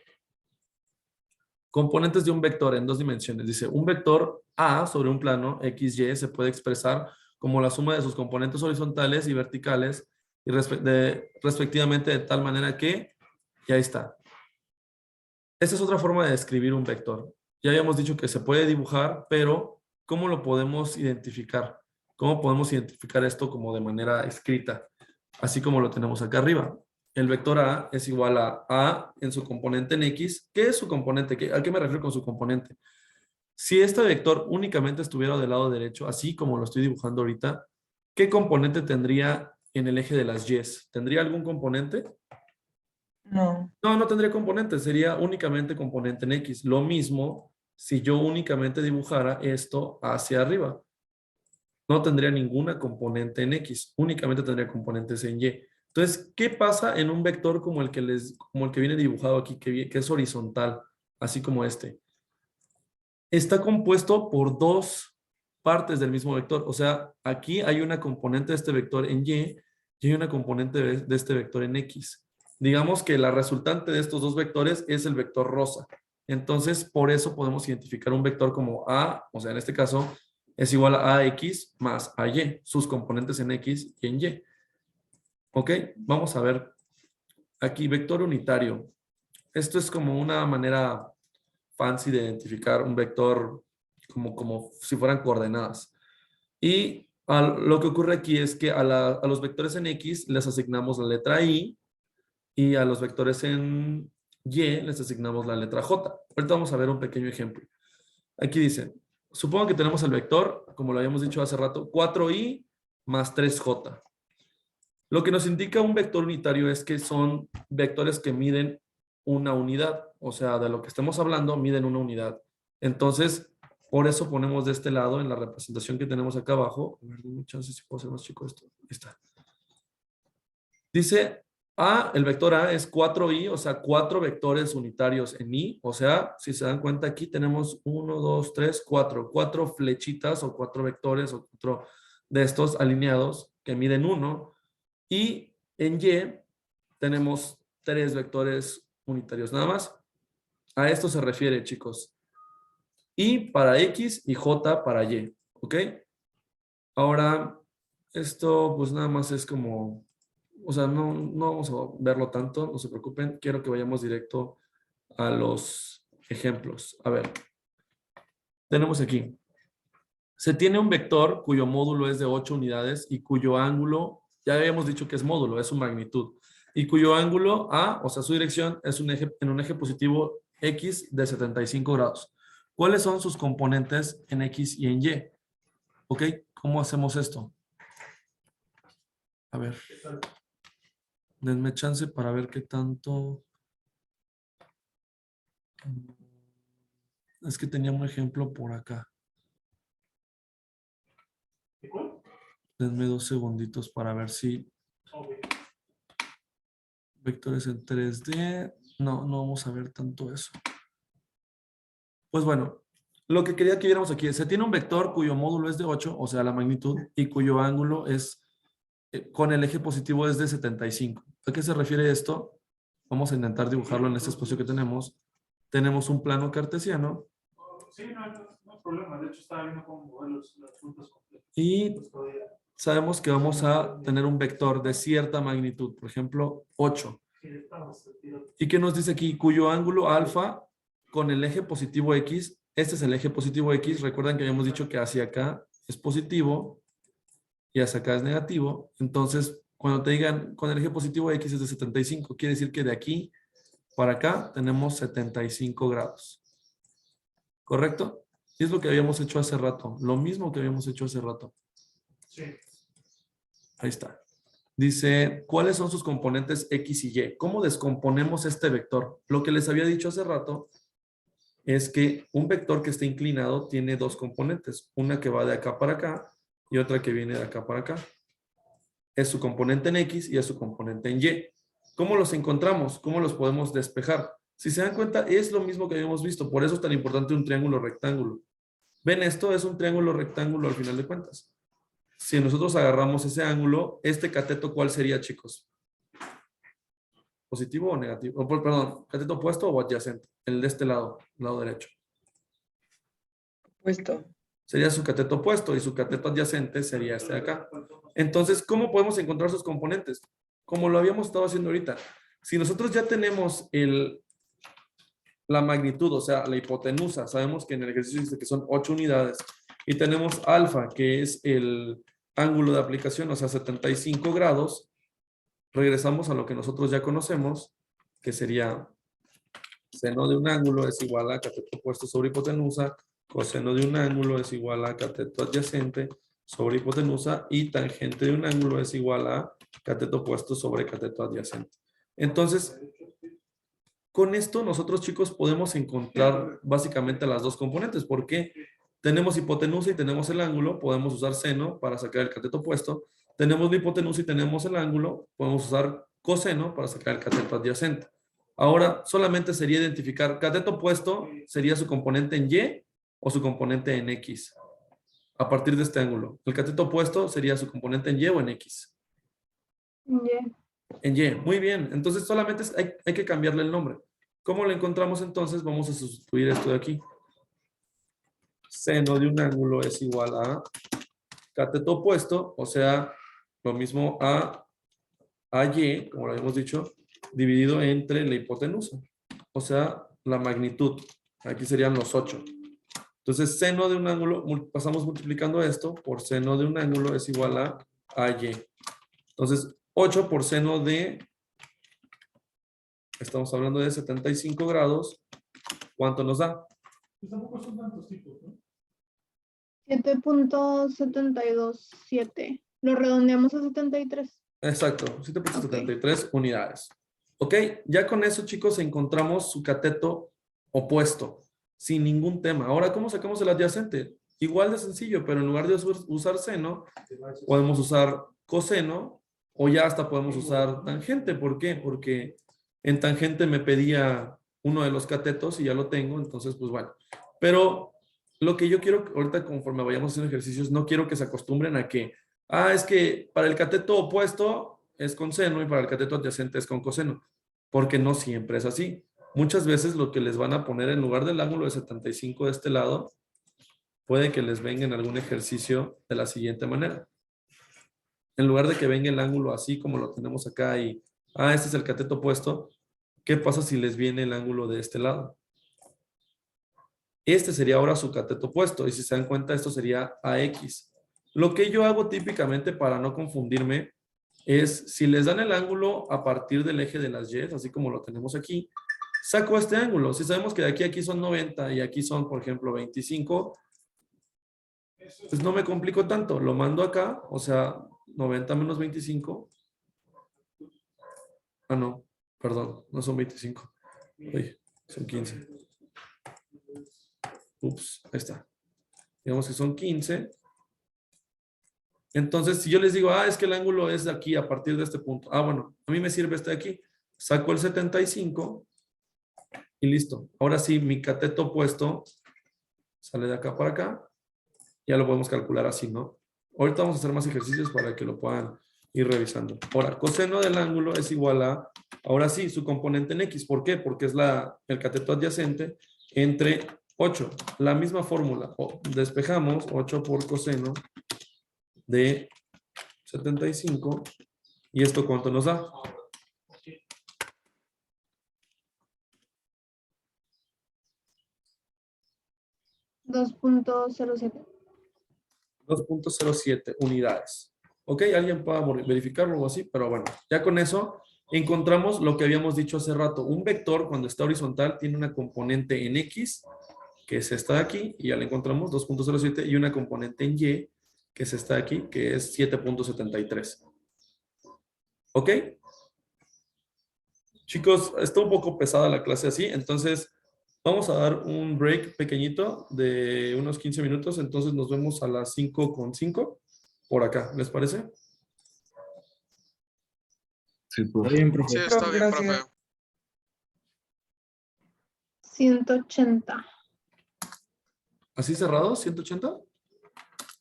Componentes de un vector en 2 dimensiones. Dice, un vector A sobre un plano XY se puede expresar como la suma de sus componentes horizontales y verticales y respectivamente de tal manera que, y ahí está. Esta es otra forma de describir un vector. Ya habíamos dicho que se puede dibujar, pero ¿cómo lo podemos identificar? ¿Cómo podemos identificar esto como de manera escrita? Así como lo tenemos acá arriba. El vector A es igual a A en su componente en X. ¿Qué es su componente? ¿A qué me refiero con su componente? Si este vector únicamente estuviera del lado derecho, así como lo estoy dibujando ahorita, ¿qué componente tendría en el eje de las Y's? ¿Tendría algún componente? No. No, no tendría componente, sería únicamente componente en X. Lo mismo si yo únicamente dibujara esto hacia arriba. No tendría ninguna componente en X, únicamente tendría componentes en Y. Entonces, ¿qué pasa en un vector como el que viene dibujado aquí, que es horizontal, así como este? Está compuesto por 2 partes del mismo vector. O sea, aquí hay una componente de este vector en Y y hay una componente de este vector en X. Digamos que la resultante de estos 2 vectores es el vector rosa. Entonces, por eso podemos identificar un vector como A, o sea, en este caso, es igual a AX más AY, sus componentes en X y en Y. Ok, vamos a ver aquí, vector unitario. Esto es como una manera fancy de identificar un vector como si fueran coordenadas. Y lo que ocurre aquí es que a los vectores en X les asignamos la letra I y a los vectores en Y les asignamos la letra J. Ahorita vamos a ver un pequeño ejemplo. Aquí dice, supongo que tenemos el vector, como lo habíamos dicho hace rato, 4i más 3j. Lo que nos indica un vector unitario es que son vectores que miden una unidad. O sea, de lo que estemos hablando, miden una unidad. Entonces, por eso ponemos de este lado, en la representación que tenemos acá abajo, a ver, dame chance si puedo hacer más chico esto. Ahí está. Dice A, el vector A es 4i, o sea, 4 vectores unitarios en i. O sea, si se dan cuenta aquí tenemos 1, 2, 3, 4. 4 flechitas o 4 vectores o 4 de estos alineados que miden 1. Y en Y tenemos 3 vectores unitarios nada más. A esto se refiere, chicos. Y para X y J para Y. ¿Ok? Ahora, esto pues nada más es como, o sea, no vamos a verlo tanto, no se preocupen. Quiero que vayamos directo a los ejemplos. A ver, tenemos aquí. Se tiene un vector cuyo módulo es de 8 unidades y cuyo ángulo, ya habíamos dicho que es módulo, es su magnitud. Y cuyo ángulo A, o sea, su dirección, es en un eje positivo X de 75 grados. ¿Cuáles son sus componentes en X y en Y? ¿Ok? ¿Cómo hacemos esto? A ver. Denme chance para ver qué tanto... Es que tenía un ejemplo por acá. Denme 2 segunditos para ver si... Vectores en 3D. No vamos a ver tanto eso. Pues bueno, lo que quería que viéramos aquí es, se tiene un vector cuyo módulo es de 8, o sea, la magnitud, y cuyo ángulo es, con el eje positivo es de 75. ¿A qué se refiere esto? Vamos a intentar dibujarlo en este espacio que tenemos. Tenemos un plano cartesiano. Sí, no hay problema. De hecho, estaba viendo cómo mover las puntas completas. Y sabemos que vamos a tener un vector de cierta magnitud, por ejemplo, 8. ¿Y qué nos dice aquí? Cuyo ángulo alfa con el eje positivo X, este es el eje positivo X, recuerdan que habíamos dicho que hacia acá es positivo y hacia acá es negativo, entonces cuando te digan con el eje positivo X es de 75, quiere decir que de aquí para acá tenemos 75 grados. ¿Correcto? Y es lo que habíamos hecho hace rato, lo mismo que habíamos hecho hace rato. Sí. Ahí está. Dice, ¿cuáles son sus componentes X y Y? ¿Cómo descomponemos este vector? Lo que les había dicho hace rato es que un vector que esté inclinado tiene 2 componentes. Una que va de acá para acá y otra que viene de acá para acá. Es su componente en X y es su componente en Y. ¿Cómo los encontramos? ¿Cómo los podemos despejar? Si se dan cuenta, es lo mismo que habíamos visto. Por eso es tan importante un triángulo rectángulo. ¿Ven esto? Es un triángulo rectángulo al final de cuentas. Si nosotros agarramos ese ángulo, este cateto, ¿cuál sería, chicos? ¿Positivo o negativo? Perdón, ¿cateto opuesto o adyacente? El de este lado derecho. Puesto. Sería su cateto opuesto y su cateto adyacente sería este de acá. Entonces, ¿cómo podemos encontrar sus componentes? Como lo habíamos estado haciendo ahorita. Si nosotros ya tenemos la magnitud, o sea, la hipotenusa, sabemos que en el ejercicio dice que son 8 unidades, y tenemos alfa, que es el ángulo de aplicación, o sea, 75 grados, regresamos a lo que nosotros ya conocemos, que sería seno de un ángulo es igual a cateto opuesto sobre hipotenusa, coseno de un ángulo es igual a cateto adyacente sobre hipotenusa y tangente de un ángulo es igual a cateto opuesto sobre cateto adyacente. Entonces, con esto nosotros, chicos, podemos encontrar básicamente las 2 componentes. ¿Por qué? Tenemos hipotenusa y tenemos el ángulo, podemos usar seno para sacar el cateto opuesto. Tenemos la hipotenusa y tenemos el ángulo, podemos usar coseno para sacar el cateto adyacente. Ahora, solamente sería identificar, cateto opuesto sería su componente en Y o su componente en X. A partir de este ángulo. El cateto opuesto sería su componente en Y o en X. En Y, muy bien. Entonces solamente hay que cambiarle el nombre. ¿Cómo lo encontramos entonces? Vamos a sustituir esto de aquí. Seno de un ángulo es igual a cateto opuesto, o sea, lo mismo a Y, como lo habíamos dicho, dividido entre la hipotenusa, o sea, la magnitud. Aquí serían los 8. Entonces, seno de un ángulo, pasamos multiplicando esto por seno de un ángulo es igual a Y. Entonces, 8 por seno de, estamos hablando de 75 grados, ¿cuánto nos da? Pues tampoco son tantos tipos, ¿no? 7.727. Lo redondeamos a 73. Exacto, 7.73 unidades. Ok, ya con eso, chicos, encontramos su cateto opuesto, sin ningún tema. Ahora, ¿cómo sacamos el adyacente? Igual de sencillo, pero en lugar de usar seno, podemos usar coseno o ya hasta podemos usar tangente. ¿Por qué? Porque en tangente me pedía uno de los catetos y ya lo tengo, entonces, pues bueno. Pero lo que yo quiero, ahorita conforme vayamos haciendo ejercicios, no quiero que se acostumbren a que, es que para el cateto opuesto es con seno y para el cateto adyacente es con coseno, porque no siempre es así. Muchas veces lo que les van a poner en lugar del ángulo de 75 de este lado, puede que les venga en algún ejercicio de la siguiente manera. En lugar de que venga el ángulo así como lo tenemos acá y, este es el cateto opuesto, ¿qué pasa si les viene el ángulo de este lado? Este sería ahora su cateto opuesto y si se dan cuenta esto sería AX. Lo que yo hago típicamente para no confundirme es si les dan el ángulo a partir del eje de las Y, así como lo tenemos aquí, saco este ángulo. Si sabemos que de aquí a aquí son 90 y aquí son, por ejemplo, 25, pues no me complico tanto. Lo mando acá, o sea, 90 menos 25. Ah, no, perdón, no son 25. Oye, son 15. Ups, ahí está. Digamos que son 15. Entonces, si yo les digo, es que el ángulo es de aquí a partir de este punto. Bueno, a mí me sirve este de aquí. Saco el 75 y listo. Ahora sí, mi cateto opuesto sale de acá para acá. Ya lo podemos calcular así, ¿no? Ahorita vamos a hacer más ejercicios para que lo puedan ir revisando. Ahora, coseno del ángulo es igual a, ahora sí, su componente en X. ¿Por qué? Porque es el cateto adyacente entre 8. La misma fórmula. Despejamos 8 por coseno de 75. ¿Y esto cuánto nos da? $2.07. 2.07 unidades. ¿Ok? Alguien pueda verificarlo o así, pero bueno, ya con eso encontramos lo que habíamos dicho hace rato. Un vector cuando está horizontal tiene una componente en X, que es esta de aquí, y ya la encontramos, 2.07, y una componente en Y, que es esta de aquí, que es 7.73. ¿Ok? Chicos, está un poco pesada la clase así, entonces vamos a dar un break pequeñito de unos 15 minutos, entonces nos vemos a las 5:05 por acá, ¿les parece? Sí, Está profe. bien, profe. Sí, está bien, Gracias. profe. 180. ¿Así cerrado? ¿180?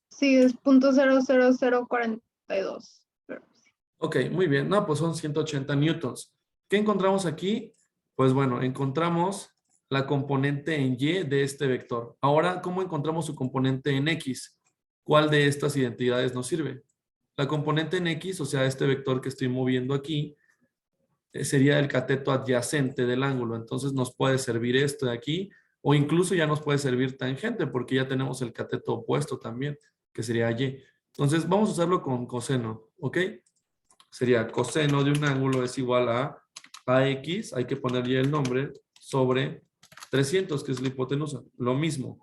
Sí, es .00042. Pero sí. Ok, muy bien. No, pues son 180 newtons. ¿Qué encontramos aquí? Pues bueno, encontramos la componente en Y de este vector. Ahora, ¿cómo encontramos su componente en X? ¿Cuál de estas identidades nos sirve? La componente en X, o sea, este vector que estoy moviendo aquí, sería el cateto adyacente del ángulo. Entonces nos puede servir esto de aquí, o incluso ya nos puede servir tangente, porque ya tenemos el cateto opuesto también, que sería Y. Entonces vamos a usarlo con coseno, ¿ok? Sería coseno de un ángulo es igual a AX, hay que ponerle el nombre, sobre 300, que es la hipotenusa. Lo mismo,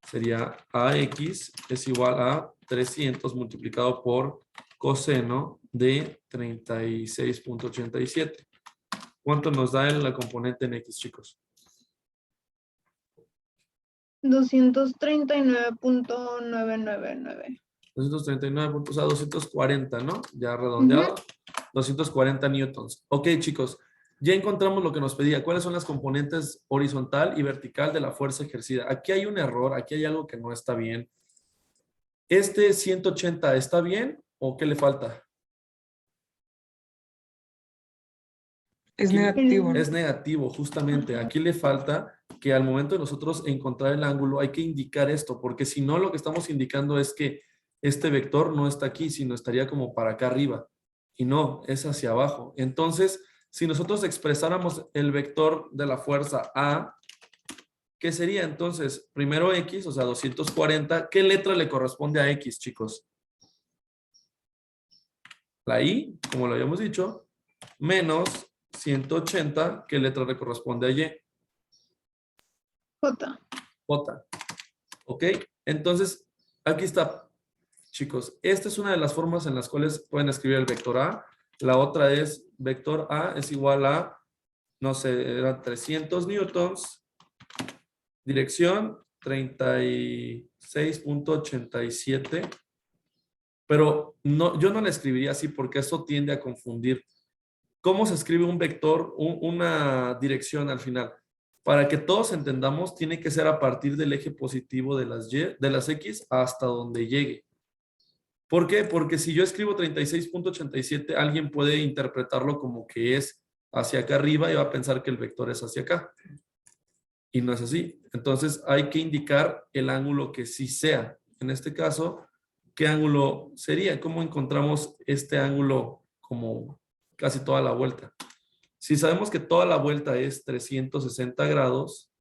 sería AX es igual a 300 multiplicado por coseno de 36.87. ¿Cuánto nos da la componente en X, chicos? 239.999. 239, o sea, 240, ¿no? Ya redondeado. 240 newtons. Ok, chicos, ya encontramos lo que nos pedía. ¿Cuáles son las componentes horizontal y vertical de la fuerza ejercida? Aquí hay un error, aquí hay algo que no está bien. ¿Este 180 está bien o qué le falta? Es Aquí negativo, ¿no? es negativo, justamente. Aquí le falta que al momento de nosotros encontrar el ángulo hay que indicar esto, porque si no lo que estamos indicando es que este vector no está aquí, sino estaría como para acá arriba. Y no, es hacia abajo. Entonces, si nosotros expresáramos el vector de la fuerza A, ¿qué sería entonces? Primero X, o sea, 240. ¿Qué letra le corresponde a X, chicos? La I, como lo habíamos dicho, menos 180. ¿Qué letra le corresponde a Y? J. J. ¿Ok? Entonces, aquí está. Chicos, esta es una de las formas en las cuales pueden escribir el vector A. La otra es, vector A es igual a, no sé, eran 300 newtons, dirección 36.87, pero no, yo no la escribiría así porque eso tiende a confundir. ¿Cómo se escribe un vector, una dirección al final? Para que todos entendamos, tiene que ser a partir del eje positivo de las X hasta donde llegue. ¿Por qué? Porque si yo escribo 36.87, alguien puede interpretarlo como que es hacia acá arriba y va a pensar que el vector es hacia acá. Y no es así. Entonces hay que indicar el ángulo que sí sea. En este caso, ¿qué ángulo sería? ¿Cómo encontramos este ángulo como casi toda la vuelta? Si sabemos que toda la vuelta es 360 grados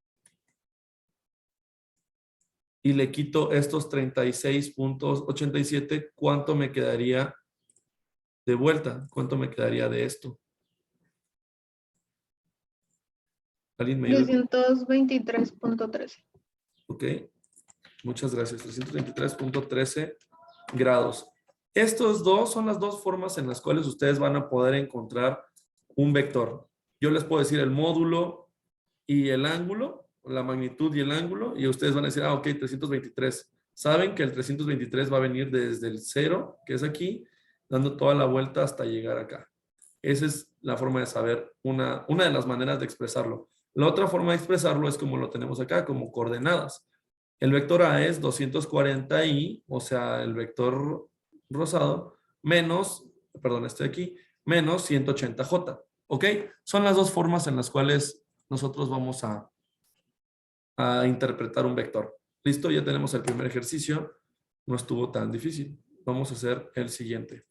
y le quito estos 36.87, ¿cuánto me quedaría de vuelta? ¿Cuánto me quedaría de esto? ¿Alguien me ayuda? 323.13. Ok, muchas gracias. 323.13 grados. Estos dos son las dos formas en las cuales ustedes van a poder encontrar un vector. Yo les puedo decir el módulo y el ángulo, la magnitud y el ángulo, y ustedes van a decir, ah, ok, 323. Saben que el 323 va a venir desde el 0, que es aquí, dando toda la vuelta hasta llegar acá. Esa es la forma de saber, una de las maneras de expresarlo. La otra forma de expresarlo es como lo tenemos acá, como coordenadas. El vector A es 240i, o sea, el vector rosado, menos, perdón, este de aquí, menos 180j. ¿Ok? Son las dos formas en las cuales nosotros vamos a interpretar un vector. ¿Listo? Ya tenemos el primer ejercicio. No estuvo tan difícil. Vamos a hacer el siguiente.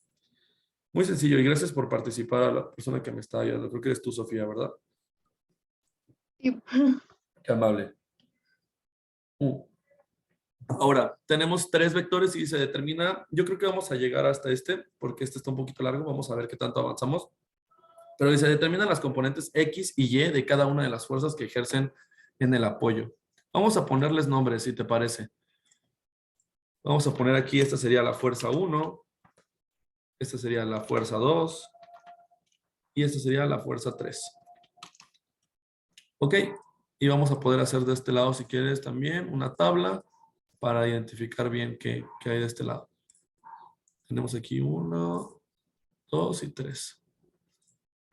Muy sencillo y gracias por participar a la persona que me está ayudando. Creo que eres tú, Sofía, ¿verdad? Sí. Qué amable. Ahora, tenemos tres vectores y se determina, yo creo que vamos a llegar hasta este, porque este está un poquito largo, vamos a ver qué tanto avanzamos. Pero se determinan las componentes X y Y de cada una de las fuerzas que ejercen en el apoyo. Vamos a ponerles nombres, si te parece. Vamos a poner aquí, esta sería la fuerza 1, esta sería la fuerza 2 y esta sería la fuerza 3. Ok, y vamos a poder hacer de este lado, si quieres, también una tabla para identificar bien qué hay de este lado. Tenemos aquí 1, 2 y 3.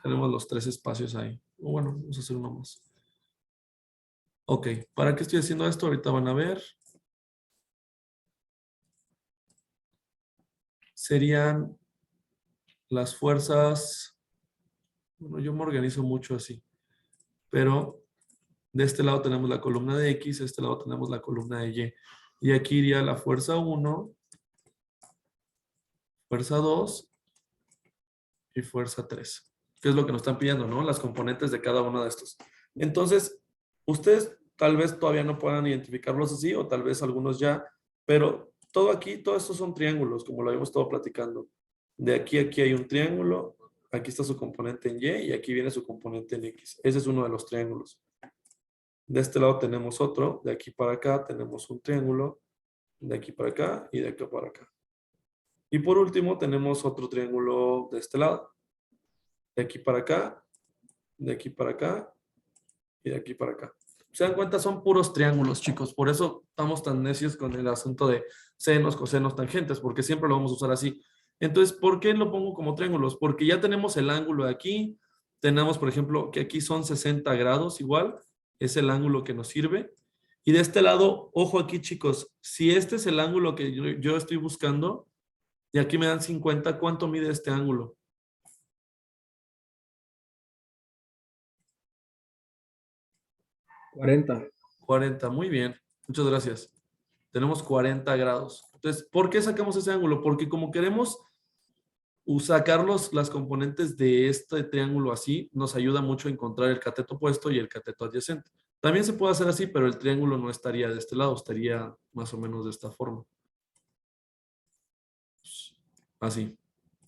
Tenemos los 3 espacios ahí. O bueno, vamos a hacer uno más. Ok, ¿para qué estoy haciendo esto? Ahorita van a ver. Serían las fuerzas. Bueno, yo me organizo mucho así. Pero de este lado tenemos la columna de X, de este lado tenemos la columna de Y. Y aquí iría la fuerza 1, fuerza 2 y fuerza 3. ¿Qué es lo que nos están pidiendo, no? Las componentes de cada uno de estos. Entonces, ustedes tal vez todavía no puedan identificarlos así, o tal vez algunos ya, pero todo aquí, todos estos son triángulos, como lo habíamos estado platicando. De aquí a aquí hay un triángulo, aquí está su componente en Y, y aquí viene su componente en X. Ese es uno de los triángulos. De este lado tenemos otro, de aquí para acá tenemos un triángulo, de aquí para acá y de acá para acá. Y por último tenemos otro triángulo de este lado. De aquí para acá, de aquí para acá y de aquí para acá. Se dan cuenta, son puros triángulos, chicos. Por eso estamos tan necios con el asunto de senos, cosenos, tangentes, porque siempre lo vamos a usar así. Entonces, ¿por qué lo pongo como triángulos? Porque ya tenemos el ángulo de aquí. Tenemos, por ejemplo, que aquí son 60 grados igual. Es el ángulo que nos sirve. Y de este lado, ojo aquí, chicos. Si este es el ángulo que yo estoy buscando, y aquí me dan 50, ¿cuánto mide este ángulo? 40, muy bien. Muchas gracias. Tenemos 40 grados. Entonces, ¿por qué sacamos ese ángulo? Porque como queremos sacar las componentes de este triángulo así, nos ayuda mucho a encontrar el cateto opuesto y el cateto adyacente. También se puede hacer así, pero el triángulo no estaría de este lado, estaría más o menos de esta forma. Así.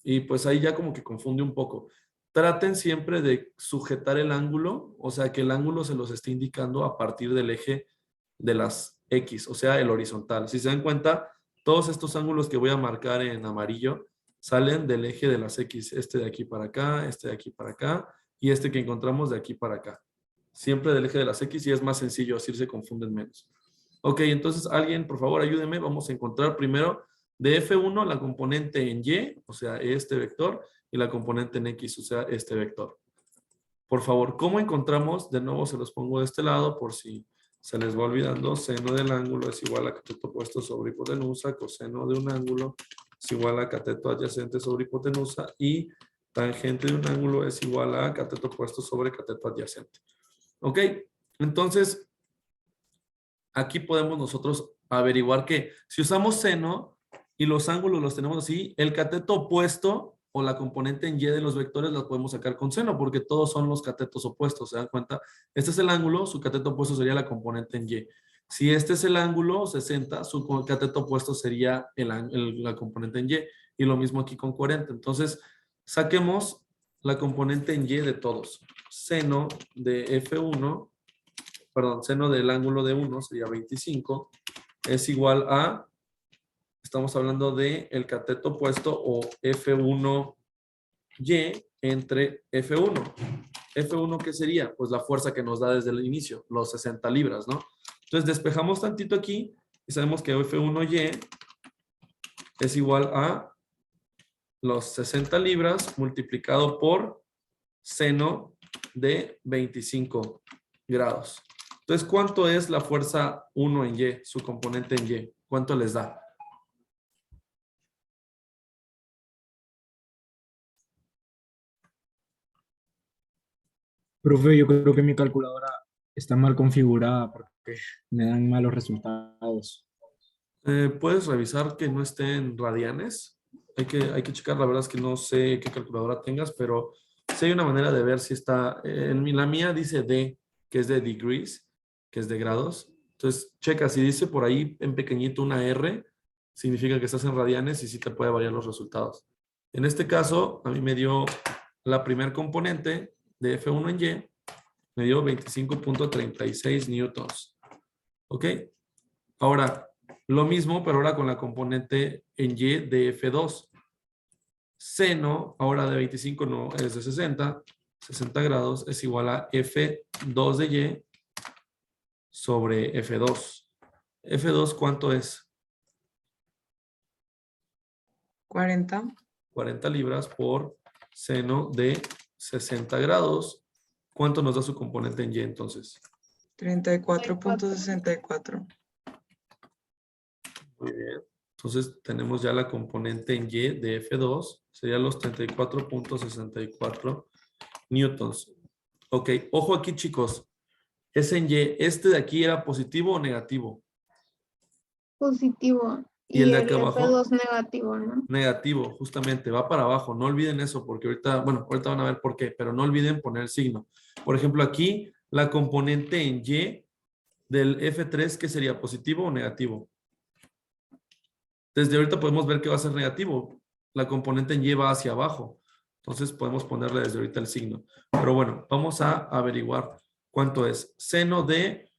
Y pues ahí ya como que confunde un poco. Traten siempre de sujetar el ángulo, o sea, que el ángulo se los esté indicando a partir del eje de las X, o sea, el horizontal. Si se dan cuenta, todos estos ángulos que voy a marcar en amarillo salen del eje de las X, este de aquí para acá, este de aquí para acá, y este que encontramos de aquí para acá. Siempre del eje de las X y es más sencillo, así se confunden menos. Ok, entonces alguien, por favor, ayúdeme. Vamos a encontrar primero de F1 la componente en Y, o sea, este vector, y la componente en X, o sea, este vector. Por favor, ¿cómo encontramos? De nuevo se los pongo de este lado por si se les va olvidando. Seno del ángulo es igual a cateto opuesto sobre hipotenusa, coseno de un ángulo es igual a cateto adyacente sobre hipotenusa y tangente de un ángulo es igual a cateto opuesto sobre cateto adyacente. ¿Ok? Entonces, aquí podemos nosotros averiguar que si usamos seno y los ángulos los tenemos así, el cateto opuesto o la componente en y de los vectores la podemos sacar con seno porque todos son los catetos opuestos, ¿se dan cuenta? Este es el ángulo, su cateto opuesto sería la componente en y. Si este es el ángulo 60, su cateto opuesto sería la componente en y. Y lo mismo aquí con 40. Entonces, saquemos la componente en y de todos. Seno de F1, perdón, seno del ángulo de 1 sería 25, es igual a, estamos hablando de el cateto opuesto o F1y entre F1. F1, ¿qué sería? Pues la fuerza que nos da desde el inicio, los 60 libras, ¿no? Entonces despejamos tantito aquí y sabemos que F1y es igual a los 60 libras multiplicado por seno de 25 grados. Entonces, ¿cuánto es la fuerza 1 en y, su componente en y? ¿Cuánto les da? Profe, yo creo que mi calculadora está mal configurada porque me dan malos resultados. ¿Puedes revisar que no esté en radianes? Hay que checar, la verdad es que no sé qué calculadora tengas, pero sí hay una manera de ver si está, la mía dice D, que es de degrees, que es de grados. Entonces, checa, si dice por ahí en pequeñito una R, significa que estás en radianes y sí te puede variar los resultados. En este caso, a mí me dio la primer componente de F1 en Y, me dio 25.36 newtons. ¿Ok? Ahora, lo mismo, pero ahora con la componente en Y de F2. Seno, ahora de 25 no es de 60, 60 grados es igual a F2 de Y sobre F2. F2, ¿cuánto es? 40. 40 libras por seno de 60 grados. ¿Cuánto nos da su componente en Y entonces? 34.64. Muy bien. Entonces tenemos ya la componente en Y de F2. Serían los 34.64 newtons. Ok, ojo aquí chicos. Es en Y. ¿Este de aquí era positivo o negativo? Positivo. ¿Y el de el acá abajo? F2 negativo, ¿no? Negativo, justamente, va para abajo. No olviden eso porque ahorita, bueno, ahorita van a ver por qué, pero no olviden poner el signo. Por ejemplo, aquí la componente en Y del F3, ¿qué sería? ¿Positivo o negativo? Desde ahorita podemos ver que va a ser negativo. La componente en Y va hacia abajo. Entonces podemos ponerle desde ahorita el signo. Pero bueno, vamos a averiguar cuánto es. Seno de...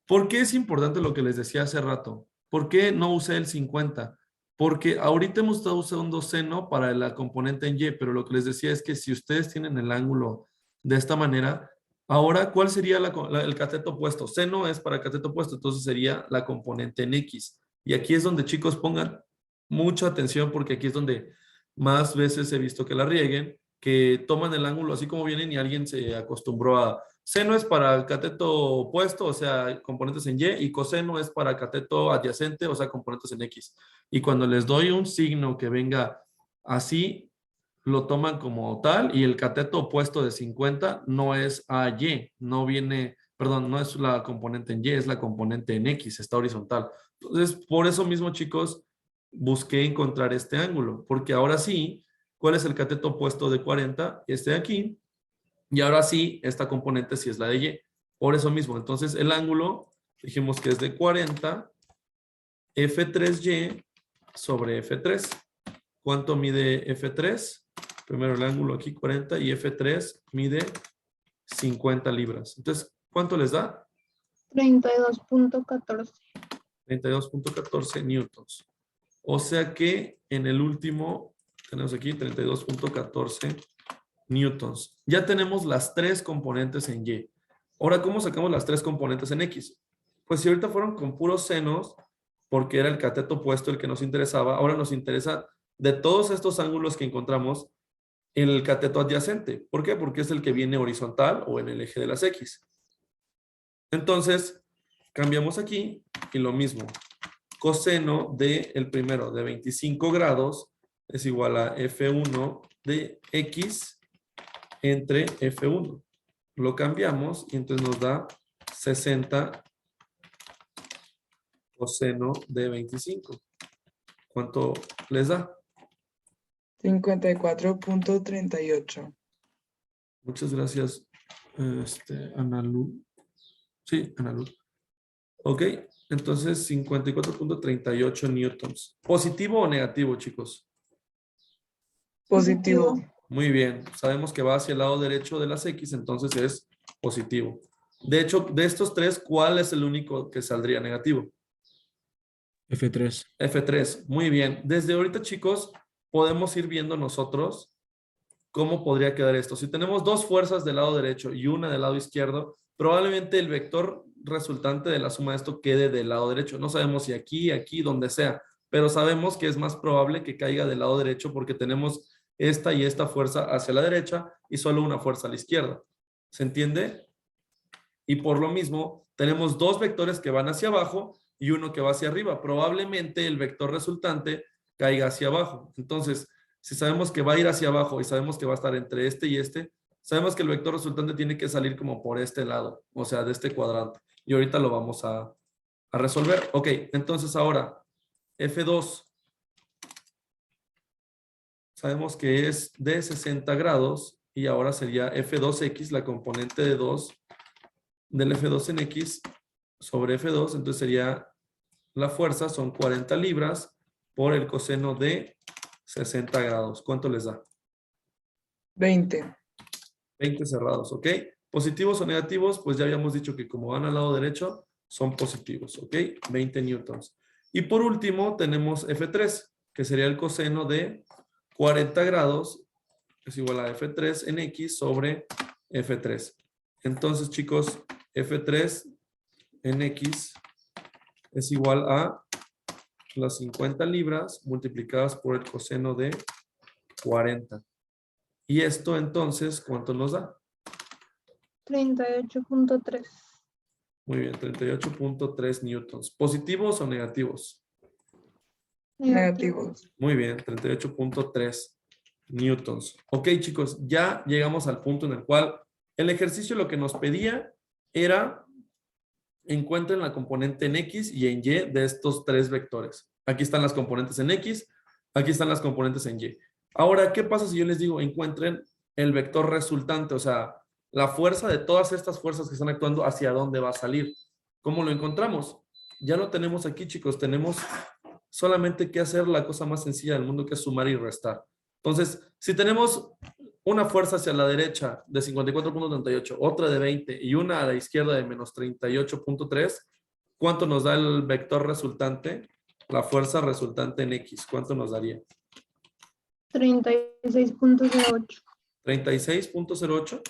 ¿Por qué es importante lo que les decía hace rato? ¿Por qué no usé el 50? Porque ahorita hemos estado usando seno para la componente en Y, pero lo que les decía es que si ustedes tienen el ángulo de esta manera, ahora, ¿cuál sería el cateto opuesto? Seno es para el cateto opuesto, entonces sería la componente en X. Y aquí es donde, chicos, pongan mucha atención porque aquí es donde más veces he visto que la rieguen, que toman el ángulo así como vienen y alguien se acostumbró a seno es para el cateto opuesto, o sea, componentes en Y, y coseno es para cateto adyacente, o sea, componentes en X. Y cuando les doy un signo que venga así, lo toman como tal, y el cateto opuesto de 50 no es a Y, no viene, perdón, no es la componente en Y, es la componente en X, está horizontal. Entonces, por eso mismo, chicos, busqué encontrar este ángulo, porque ahora sí, ¿cuál es el cateto opuesto de 40? Este de aquí. Y ahora sí, esta componente sí es la de Y. Por eso mismo, entonces el ángulo, dijimos que es de 40, F3Y sobre F3. ¿Cuánto mide F3? Primero el ángulo aquí 40 y F3 mide 50 libras. Entonces, ¿cuánto les da? 32.14. 32.14 newtons. O sea que en el último, tenemos aquí 32.14 newtons. Ya tenemos las tres componentes en Y. Ahora, ¿cómo sacamos las tres componentes en X? Pues si ahorita fueron con puros senos, porque era el cateto opuesto el que nos interesaba, ahora nos interesa de todos estos ángulos que encontramos el cateto adyacente. ¿Por qué? Porque es el que viene horizontal o en el eje de las X. Entonces, cambiamos aquí y lo mismo. coseno de el primero de 25 grados es igual a F1 de X entre F1. Lo cambiamos y entonces nos da 60 coseno de 25. ¿Cuánto les da? 54.38. Muchas gracias, Ana Lu. Sí, Ana Lu. Ok, entonces 54.38 newtons. ¿Positivo o negativo, chicos? Positivo. Muy bien, sabemos que va hacia el lado derecho de las X, entonces es positivo. De hecho, de estos tres, ¿cuál es el único que saldría negativo? F3. F3, muy bien. Desde ahorita, chicos, podemos ir viendo nosotros cómo podría quedar esto. Si tenemos dos fuerzas del lado derecho y una del lado izquierdo, probablemente el vector resultante de la suma de esto quede del lado derecho. No sabemos si aquí, aquí, donde sea, pero sabemos que es más probable que caiga del lado derecho porque tenemos esta y esta fuerza hacia la derecha y solo una fuerza a la izquierda. ¿Se entiende? Y por lo mismo, tenemos dos vectores que van hacia abajo y uno que va hacia arriba. Probablemente el vector resultante caiga hacia abajo. Entonces, si sabemos que va a ir hacia abajo y sabemos que va a estar entre este y este, sabemos que el vector resultante tiene que salir como por este lado, o sea, de este cuadrante. Y ahorita lo vamos a resolver. Ok, entonces ahora, F2. Sabemos que es de 60 grados y ahora sería F2X, la componente de 2 del F2 en X sobre F2. Entonces sería la fuerza, son 40 libras por el coseno de 60 grados. ¿Cuánto les da? 20. 20 cerrados, ¿ok? Positivos o negativos, pues ya habíamos dicho que como van al lado derecho, son positivos, ¿ok? 20 newtons. Y por último tenemos F3, que sería el coseno de 40 grados, es igual a F3 en X sobre F3. Entonces, chicos, F3 en X es igual a las 50 libras multiplicadas por el coseno de 40. Y esto entonces, ¿cuánto nos da? 38.3. Muy bien, 38.3 newtons. ¿Positivos o negativos? Negativos. Muy bien, 38.3 newtons. Ok, chicos, ya llegamos al punto en el cual el ejercicio lo que nos pedía era encuentren la componente en X y en Y de estos tres vectores. Aquí están las componentes en X, aquí están las componentes en Y. Ahora, ¿qué pasa si yo les digo encuentren el vector resultante? O sea, la fuerza de todas estas fuerzas que están actuando, ¿hacia dónde va a salir? ¿Cómo lo encontramos? Ya lo tenemos aquí, chicos. Tenemos solamente que hacer la cosa más sencilla del mundo, que es sumar y restar. Entonces, si tenemos una fuerza hacia la derecha de 54.38, otra de 20 y una a la izquierda de menos 38.3, ¿cuánto nos da el vector resultante? La fuerza resultante en X, ¿cuánto nos daría? 36.08. 36.08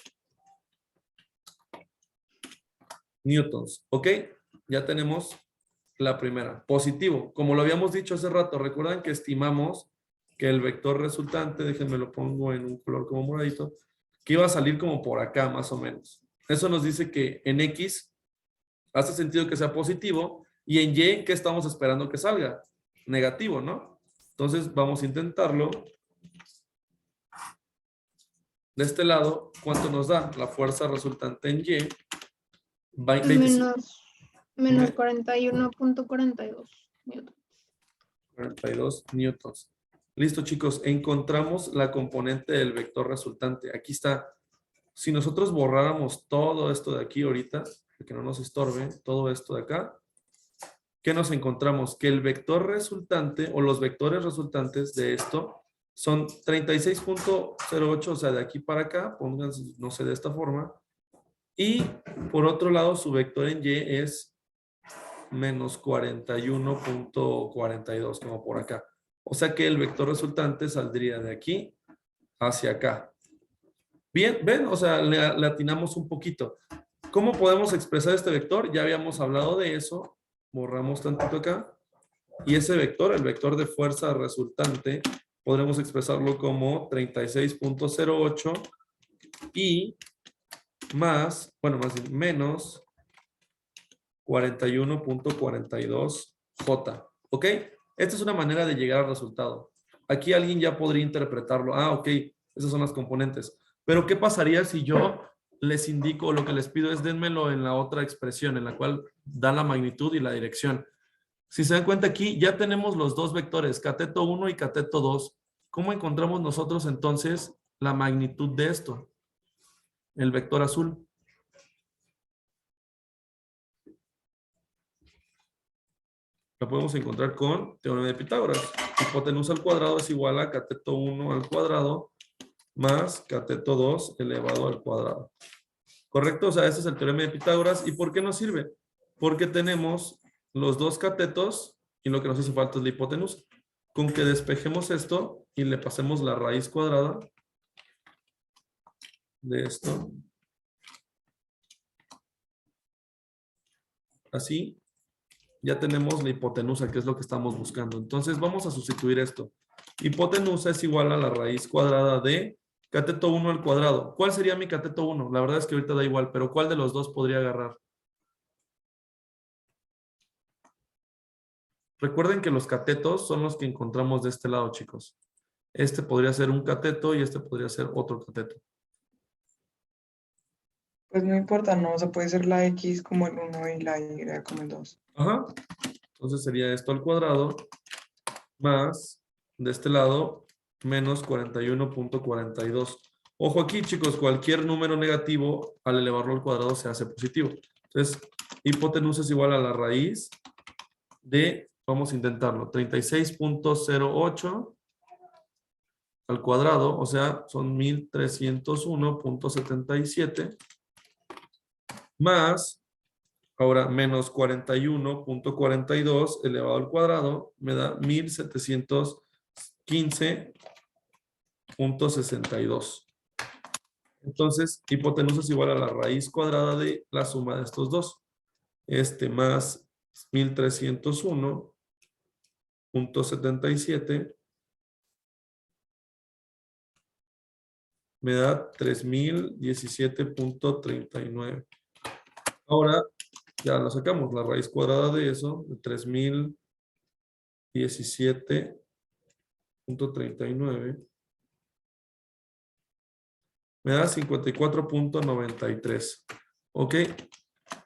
newtons. ¿Ok? Ya tenemos la primera. Positivo. Como lo habíamos dicho hace rato, recuerdan que estimamos que el vector resultante, déjenme lo pongo en un color como moradito, que iba a salir como por acá más o menos. Eso nos dice que en X hace sentido que sea positivo y en Y, ¿qué estamos esperando que salga? Negativo, ¿no? Entonces vamos a intentarlo. De este lado, ¿cuánto nos da? La fuerza resultante en Y. Menos 41.42 newtons. 42 newtons. Listo, chicos. Encontramos la componente del vector resultante. Aquí está. Si nosotros borráramos todo esto de aquí ahorita, que no nos estorbe, todo esto de acá, ¿qué nos encontramos? Que el vector resultante o los vectores resultantes de esto son 36.08, o sea, de aquí para acá, pónganse, no sé, de esta forma. Y por otro lado, su vector en Y es menos 41.42, como por acá. O sea que el vector resultante saldría de aquí hacia acá. Bien, ¿ven? O sea, le atinamos un poquito. ¿Cómo podemos expresar este vector? Ya habíamos hablado de eso. Borramos tantito acá. Y ese vector, el vector de fuerza resultante, podremos expresarlo como 36.08 y más, bueno, más bien menos 41.42 J. ¿Ok? Esta es una manera de llegar al resultado. Aquí alguien ya podría interpretarlo. Ah, ok, esas son las componentes. Pero ¿qué pasaría si yo les indico, lo que les pido es dénmelo en la otra expresión, en la cual da la magnitud y la dirección? Si se dan cuenta aquí, ya tenemos los dos vectores, cateto 1 y cateto 2. ¿Cómo encontramos nosotros entonces la magnitud de esto? El vector azul. La podemos encontrar con teorema de Pitágoras. Hipotenusa al cuadrado es igual a cateto 1 al cuadrado más cateto 2 elevado al cuadrado. ¿Correcto? O sea, este es el teorema de Pitágoras. ¿Y por qué nos sirve? Porque tenemos los dos catetos y lo que nos hace falta es la hipotenusa. Con que despejemos esto y le pasemos la raíz cuadrada de esto. Así, ya tenemos la hipotenusa, que es lo que estamos buscando. Entonces, vamos a sustituir esto. Hipotenusa es igual a la raíz cuadrada de cateto 1 al cuadrado. ¿Cuál sería mi cateto 1? La verdad es que ahorita da igual, pero ¿cuál de los dos podría agarrar? Recuerden que los catetos son los que encontramos de este lado, chicos. Este podría ser un cateto y este podría ser otro cateto. Pues no importa, ¿no? O sea, puede ser la X como el 1 y la Y como el 2. Ajá. Entonces sería esto al cuadrado más de este lado menos 41.42. Ojo aquí, chicos, cualquier número negativo al elevarlo al cuadrado se hace positivo. Entonces, hipotenusa es igual a la raíz de, vamos a intentarlo, 36.08 al cuadrado, o sea, son 1301.77 más, ahora menos 41.42 elevado al cuadrado me da 1715.62. Entonces, hipotenusa es igual a la raíz cuadrada de la suma de estos dos. Este más 1301.77 me da 3017.39. Ahora ya lo sacamos, la raíz cuadrada de eso, de 3017.39, me da 54.93. ¿Ok?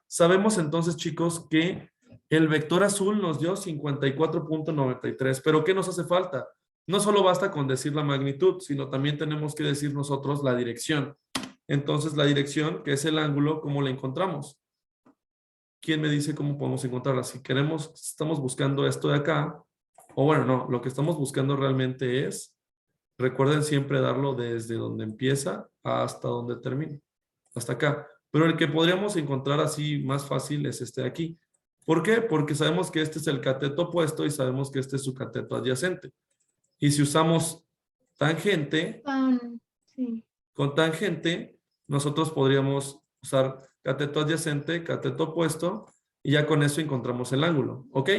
Sabemos entonces, chicos, que el vector azul nos dio 54.93, pero ¿qué nos hace falta? No solo basta con decir la magnitud, sino también tenemos que decir nosotros la dirección. Entonces, la dirección, que es el ángulo, ¿cómo la encontramos? ¿Quién me dice cómo podemos encontrarla? Si queremos, estamos buscando esto de acá, o bueno, no, lo que estamos buscando realmente es, recuerden siempre darlo desde donde empieza hasta donde termina, hasta acá. Pero el que podríamos encontrar así más fácil es este de aquí. ¿Por qué? Porque sabemos que este es el cateto opuesto y sabemos que este es su cateto adyacente. Y si usamos tangente, Sí. con tangente, nosotros podríamos usar cateto adyacente, cateto opuesto, y ya con eso encontramos el ángulo, ¿ok?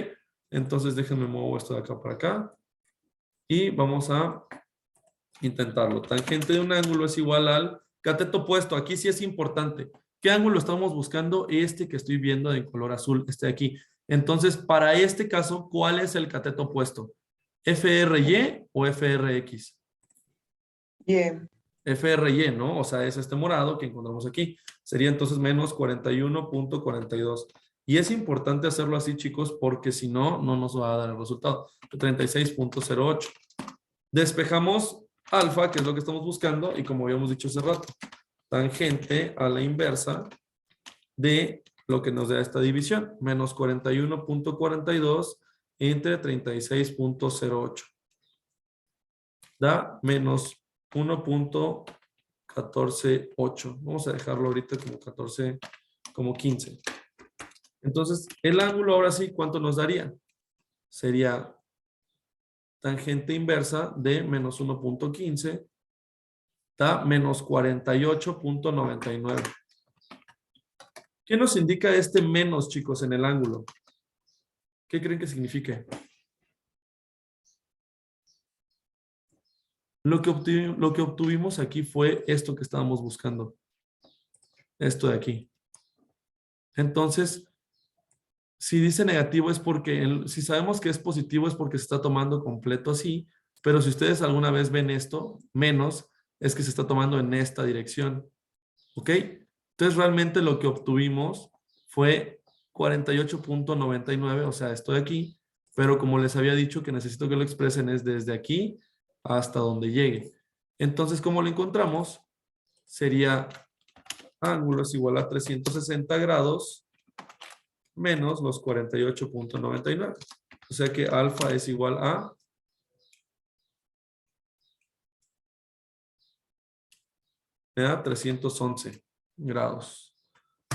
Entonces déjenme mover esto de acá para acá. Y vamos a intentarlo. Tangente de un ángulo es igual al cateto opuesto. Aquí sí es importante. ¿Qué ángulo estamos buscando? Este que estoy viendo en color azul, este de aquí. Entonces, para este caso, ¿cuál es el cateto opuesto? ¿FRY o FRX? Bien. FRY, ¿no? O sea, es este morado que encontramos aquí. Sería entonces menos 41.42. Y es importante hacerlo así, chicos, porque si no, no nos va a dar el resultado. 36.08. Despejamos alfa, que es lo que estamos buscando, y como habíamos dicho hace rato, tangente a la inversa de lo que nos da esta división, menos 41.42 entre 36.08. Da menos 1.148. Vamos a dejarlo ahorita como 14, como 15. Entonces, el ángulo ahora sí, ¿cuánto nos daría? Sería tangente inversa de menos 1.15, da menos 48.99. ¿Qué nos indica este menos, chicos, en el ángulo? ¿Qué creen que signifique? Lo que obtuvimos aquí fue esto que estábamos buscando. Esto de aquí. Entonces, Si dice negativo es porque, si sabemos que es positivo es porque se está tomando completo así, pero si ustedes alguna vez ven esto, menos, es que se está tomando en esta dirección. ¿Ok? Entonces realmente lo que obtuvimos fue 48.99, o sea, esto de aquí, pero como les había dicho que necesito que lo expresen es desde aquí hasta donde llegue. Entonces, ¿cómo lo encontramos? Sería ángulo es igual a 360 grados menos los 48.99. O sea que alfa es igual a 311 grados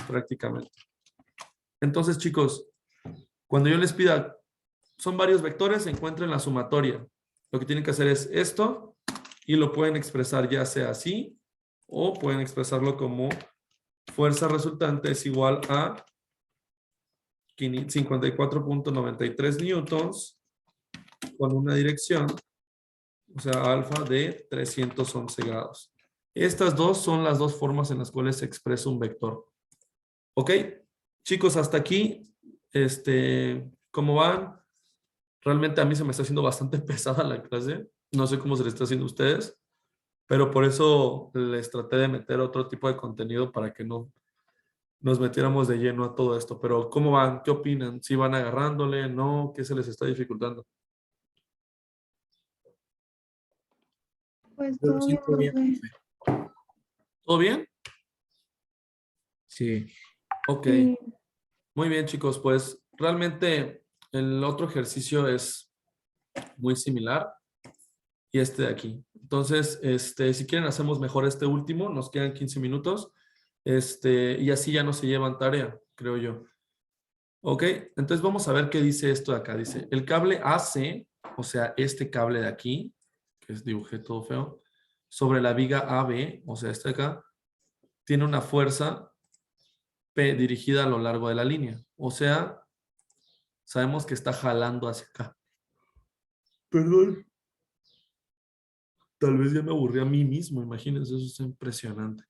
prácticamente. Entonces, chicos, cuando yo les pida, son varios vectores, encuentren la sumatoria. Lo que tienen que hacer es esto y lo pueden expresar ya sea así o pueden expresarlo como fuerza resultante es igual a 54.93 newtons con una dirección, o sea, alfa de 311 grados. Estas dos son las dos formas en las cuales se expresa un vector. ¿Ok? Chicos, hasta aquí, ¿cómo van? Realmente a mí se me está haciendo bastante pesada la clase. No sé cómo se le está haciendo a ustedes, pero por eso les traté de meter otro tipo de contenido para que no nos metiéramos de lleno a todo esto. Pero ¿cómo van? ¿Qué opinan? ¿Sí van agarrándole? ¿No? ¿Qué se les está dificultando? Pues Yo lo todo bien, siento bien, profe. profe. ¿Todo bien? Sí. Ok. Sí. Muy bien, chicos. Pues realmente el otro ejercicio es muy similar y este de aquí. Entonces, si quieren hacemos mejor este último, nos quedan 15 minutos, y así ya no se llevan tarea, creo yo. Ok, entonces vamos a ver qué dice esto de acá. Dice, el cable AC, o sea, este cable de aquí, que es dibujé todo feo, sobre la viga AB, o sea, este de acá, tiene una fuerza P dirigida a lo largo de la línea. O sea, sabemos que está jalando hacia acá. Perdón. Tal vez ya me aburrí a mí mismo, imagínense, eso es impresionante.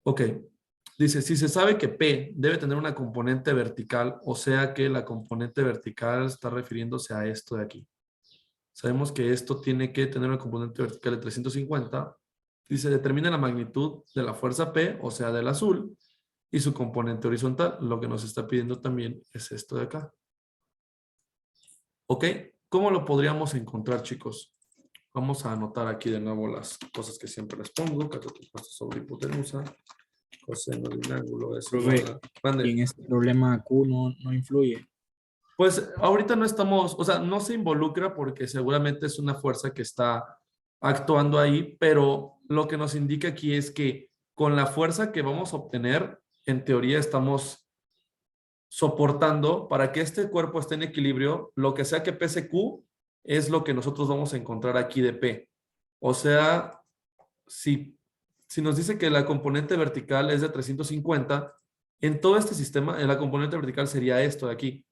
Ok, dice, si se sabe que P debe tener una componente vertical, o sea que la componente vertical está refiriéndose a esto de aquí. Sabemos que esto tiene que tener una componente vertical de 350. Dice, determina la magnitud de la fuerza P, o sea, del azul, y su componente horizontal. Lo que nos está pidiendo también es esto de acá. ¿Ok? ¿Cómo lo podríamos encontrar, chicos? Vamos a anotar aquí de nuevo las cosas que siempre les pongo. Cateto opuesto sobre hipotenusa. Coseno de un ángulo es Profe, igual a... Mande. y en este problema Q no influye. Pues ahorita no estamos, o sea, no se involucra porque seguramente es una fuerza que está actuando ahí, pero lo que nos indica aquí es que con la fuerza que vamos a obtener, en teoría estamos soportando para que este cuerpo esté en equilibrio, lo que sea que pese Q es lo que nosotros vamos a encontrar aquí de P. O sea, si nos dice que la componente vertical es de 350, en todo este sistema, la componente vertical sería esto de aquí.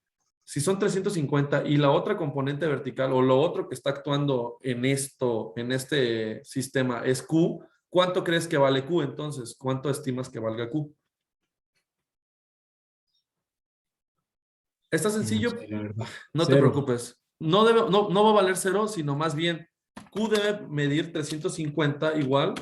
Si son 350 y la otra componente vertical o lo otro que está actuando en este sistema es Q, ¿cuánto crees que vale Q entonces? ¿Cuánto estimas que valga Q? ¿Está No sencillo? sé, la verdad. No te Cero. preocupes. No va a valer 0, sino más bien Q debe medir 350 igual.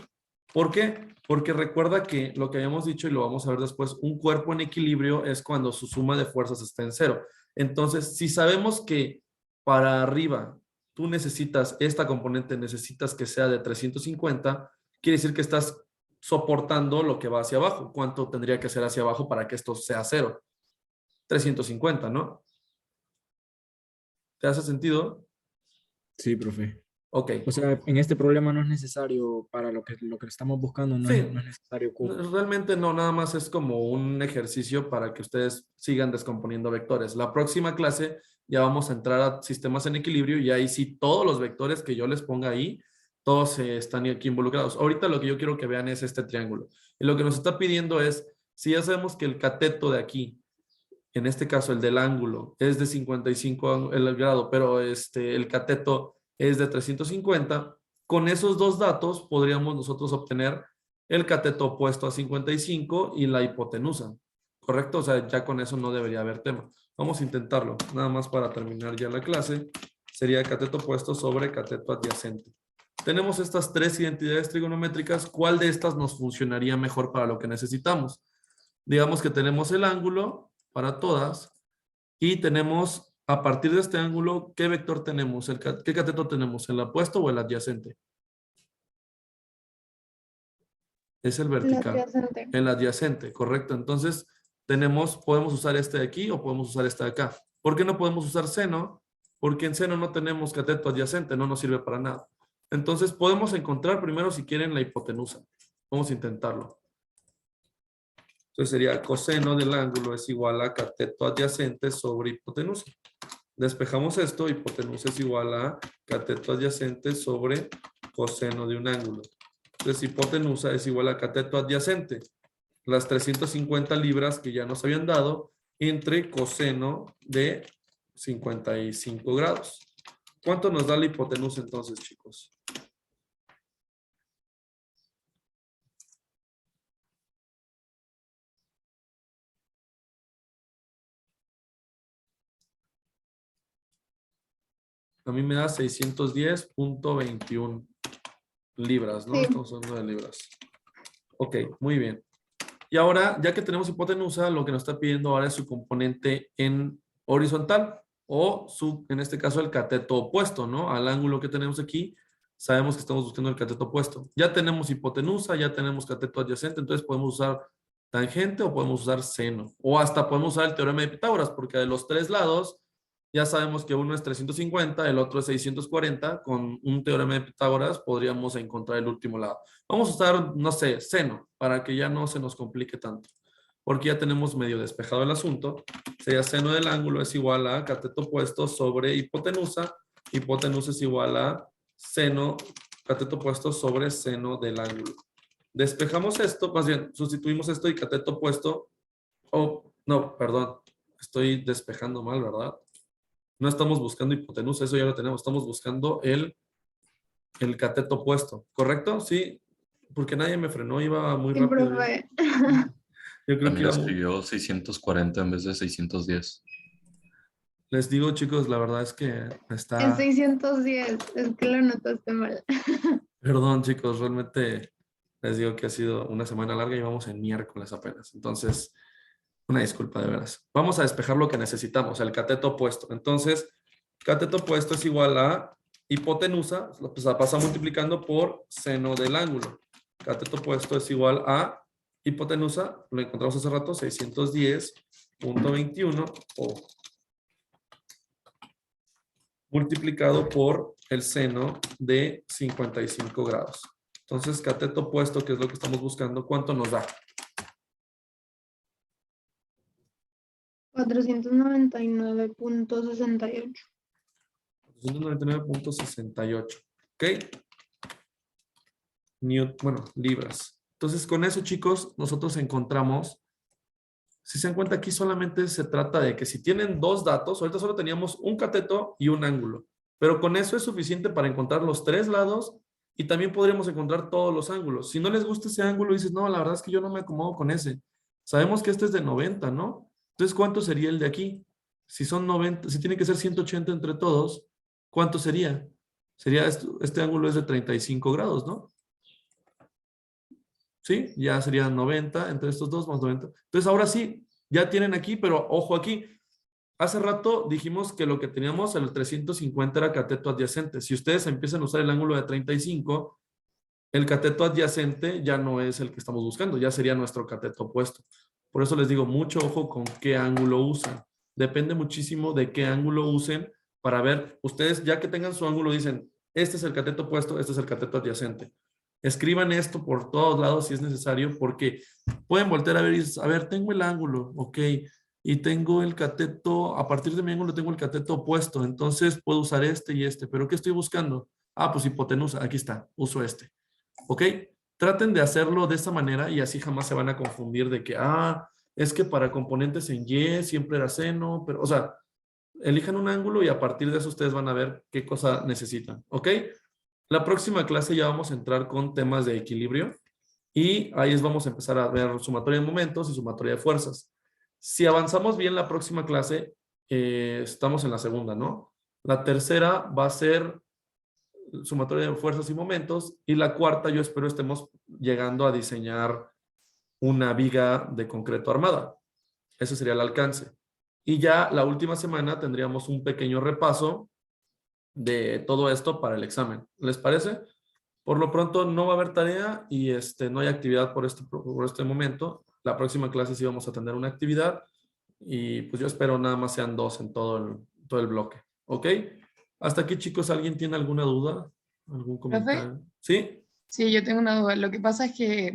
¿Por qué? Porque recuerda que lo que habíamos dicho y lo vamos a ver después, un cuerpo en equilibrio es cuando su suma de fuerzas está en 0. Entonces, si sabemos que para arriba tú necesitas, esta componente necesitas que sea de 350, quiere decir que estás soportando lo que va hacia abajo. ¿Cuánto tendría que ser hacia abajo para que esto sea 0? 350, ¿no? ¿Te hace sentido? Sí, profe. Ok. O sea, en este problema no es necesario, para lo que estamos buscando, no Sí, es necesario Q. realmente no, nada más es como un ejercicio para que ustedes sigan descomponiendo vectores. La próxima clase ya vamos a entrar a sistemas en equilibrio y ahí sí todos los vectores que yo les ponga ahí, todos están aquí involucrados. Ahorita lo que yo quiero que vean es este triángulo. Y lo que nos está pidiendo es, si ya sabemos que el cateto de aquí, en este caso el del ángulo, es de 55 el grado, pero el cateto es de 350, con esos dos datos podríamos nosotros obtener el cateto opuesto a 55 y la hipotenusa. ¿correcto? O sea, ya con eso no debería haber tema. Vamos a intentarlo, nada más para terminar ya la clase. Sería cateto opuesto sobre cateto adyacente. Tenemos estas tres identidades trigonométricas. ¿Cuál de estas nos funcionaría mejor para lo que necesitamos? Digamos que tenemos el ángulo para todas y tenemos, a partir de este ángulo, ¿qué vector tenemos? ¿Qué cateto tenemos? ¿El opuesto o el adyacente? Es el El vertical. adyacente. El adyacente, correcto. Entonces, podemos usar este de aquí o podemos usar este de acá. ¿Por qué no podemos usar seno? Porque en seno no tenemos cateto adyacente, no nos sirve para nada. Entonces, podemos encontrar primero, si quieren, la hipotenusa. Vamos a intentarlo. Entonces, sería coseno del ángulo es igual a cateto adyacente sobre hipotenusa. Despejamos esto, hipotenusa es igual a cateto adyacente sobre coseno de un ángulo. Entonces, hipotenusa es igual a cateto adyacente. Las 350 libras que ya nos habían dado entre coseno de 55 grados. ¿Cuánto nos da la hipotenusa entonces, chicos? A mí me da 610.21 libras, ¿no? Sí. Estamos hablando de libras. Ok, muy bien. Y ahora, ya que tenemos hipotenusa, lo que nos está pidiendo ahora es su componente en horizontal o en este caso, el cateto opuesto, ¿no? Al ángulo que tenemos aquí, sabemos que estamos buscando el cateto opuesto. Ya tenemos hipotenusa, ya tenemos cateto adyacente, entonces podemos usar tangente o podemos usar seno. O hasta podemos usar el teorema de Pitágoras, porque de los tres lados, ya sabemos que uno es 350, el otro es 640. Con un teorema de Pitágoras podríamos encontrar el último lado. Vamos a usar, no sé, seno, para que ya no se nos complique tanto. Porque ya tenemos medio despejado el asunto. Sería seno del ángulo es igual a cateto opuesto sobre hipotenusa. Hipotenusa es igual a seno, cateto opuesto sobre seno del ángulo. Despejamos esto, más bien, sustituimos esto y cateto opuesto. Oh, no, perdón. Estoy despejando mal, ¿verdad? No estamos buscando hipotenusa, eso ya lo tenemos. Estamos buscando el cateto opuesto, ¿correcto? Sí, porque nadie me frenó, iba muy Sí, rápido. profe. Yo creo que También escribió 640 en vez de 610. les digo, chicos, la verdad es que Es está... 610, es que lo notaste mal. Perdón, chicos, realmente les digo que ha sido una semana larga y vamos en miércoles apenas. Entonces, una disculpa de veras. Vamos a despejar lo que necesitamos, el cateto opuesto. Entonces, cateto opuesto es igual a hipotenusa, pues la pasa multiplicando por seno del ángulo. Cateto opuesto es igual a hipotenusa, lo encontramos hace rato, 610.21 o multiplicado por el seno de 55 grados. Entonces, cateto opuesto, que es lo que estamos buscando, ¿cuánto nos da? 499.68. 499.68. ¿Ok? Bueno, libras. Entonces, con eso, chicos, nosotros encontramos, si se dan cuenta, aquí solamente se trata de que si tienen dos datos, ahorita solo teníamos un cateto y un ángulo, pero con eso es suficiente para encontrar los tres lados y también podríamos encontrar todos los ángulos. Si no les gusta ese ángulo, dices, no, la verdad es que yo no me acomodo con ese. Sabemos que este es de 90, ¿no? Entonces, ¿cuánto sería el de aquí? Si son 90, si tiene que ser 180 entre todos, ¿cuánto sería? Sería, este ángulo es de 35 grados, ¿no? ¿Sí? Ya serían 90 entre estos dos más 90. Entonces, ahora sí, ya tienen aquí, pero ojo aquí. Hace rato dijimos que lo que teníamos, el 350 era cateto adyacente. Si ustedes empiezan a usar el ángulo de 35, el cateto adyacente ya no es el que estamos buscando, ya sería nuestro cateto opuesto. Por eso les digo, mucho ojo con qué ángulo usan. Depende muchísimo de qué ángulo usen para ver, ustedes ya que tengan su ángulo dicen, este es el cateto opuesto, este es el cateto adyacente. Escriban esto por todos lados si es necesario, porque pueden voltear a ver y decir, a ver, tengo el ángulo, ok, y tengo el cateto, a partir de mi ángulo tengo el cateto opuesto, entonces puedo usar este y este, pero ¿qué estoy buscando? Ah, pues hipotenusa, aquí está, uso este, ok. Traten de hacerlo de esta manera y así jamás se van a confundir de que, es que para componentes en Y siempre era seno, pero, o sea, elijan un ángulo y a partir de eso ustedes van a ver qué cosa necesitan, ¿ok? La próxima clase ya vamos a entrar con temas de equilibrio y ahí vamos a empezar a ver sumatoria de momentos y sumatoria de fuerzas. Si avanzamos bien la próxima clase, estamos en la segunda, ¿no? La tercera va a ser sumatoria de fuerzas y momentos, y la cuarta yo espero estemos llegando a diseñar una viga de concreto armada. Ese sería el alcance. Y ya la última semana tendríamos un pequeño repaso de todo esto para el examen. ¿Les parece? Por lo pronto no va a haber tarea y no hay actividad por este momento. La próxima clase sí vamos a tener una actividad y pues yo espero nada más sean 2 en todo el bloque. ¿Ok? Hasta aquí, chicos, ¿alguien tiene alguna duda? ¿Algún comentario? ¿Sí? Sí, yo tengo una duda. Lo que pasa es que,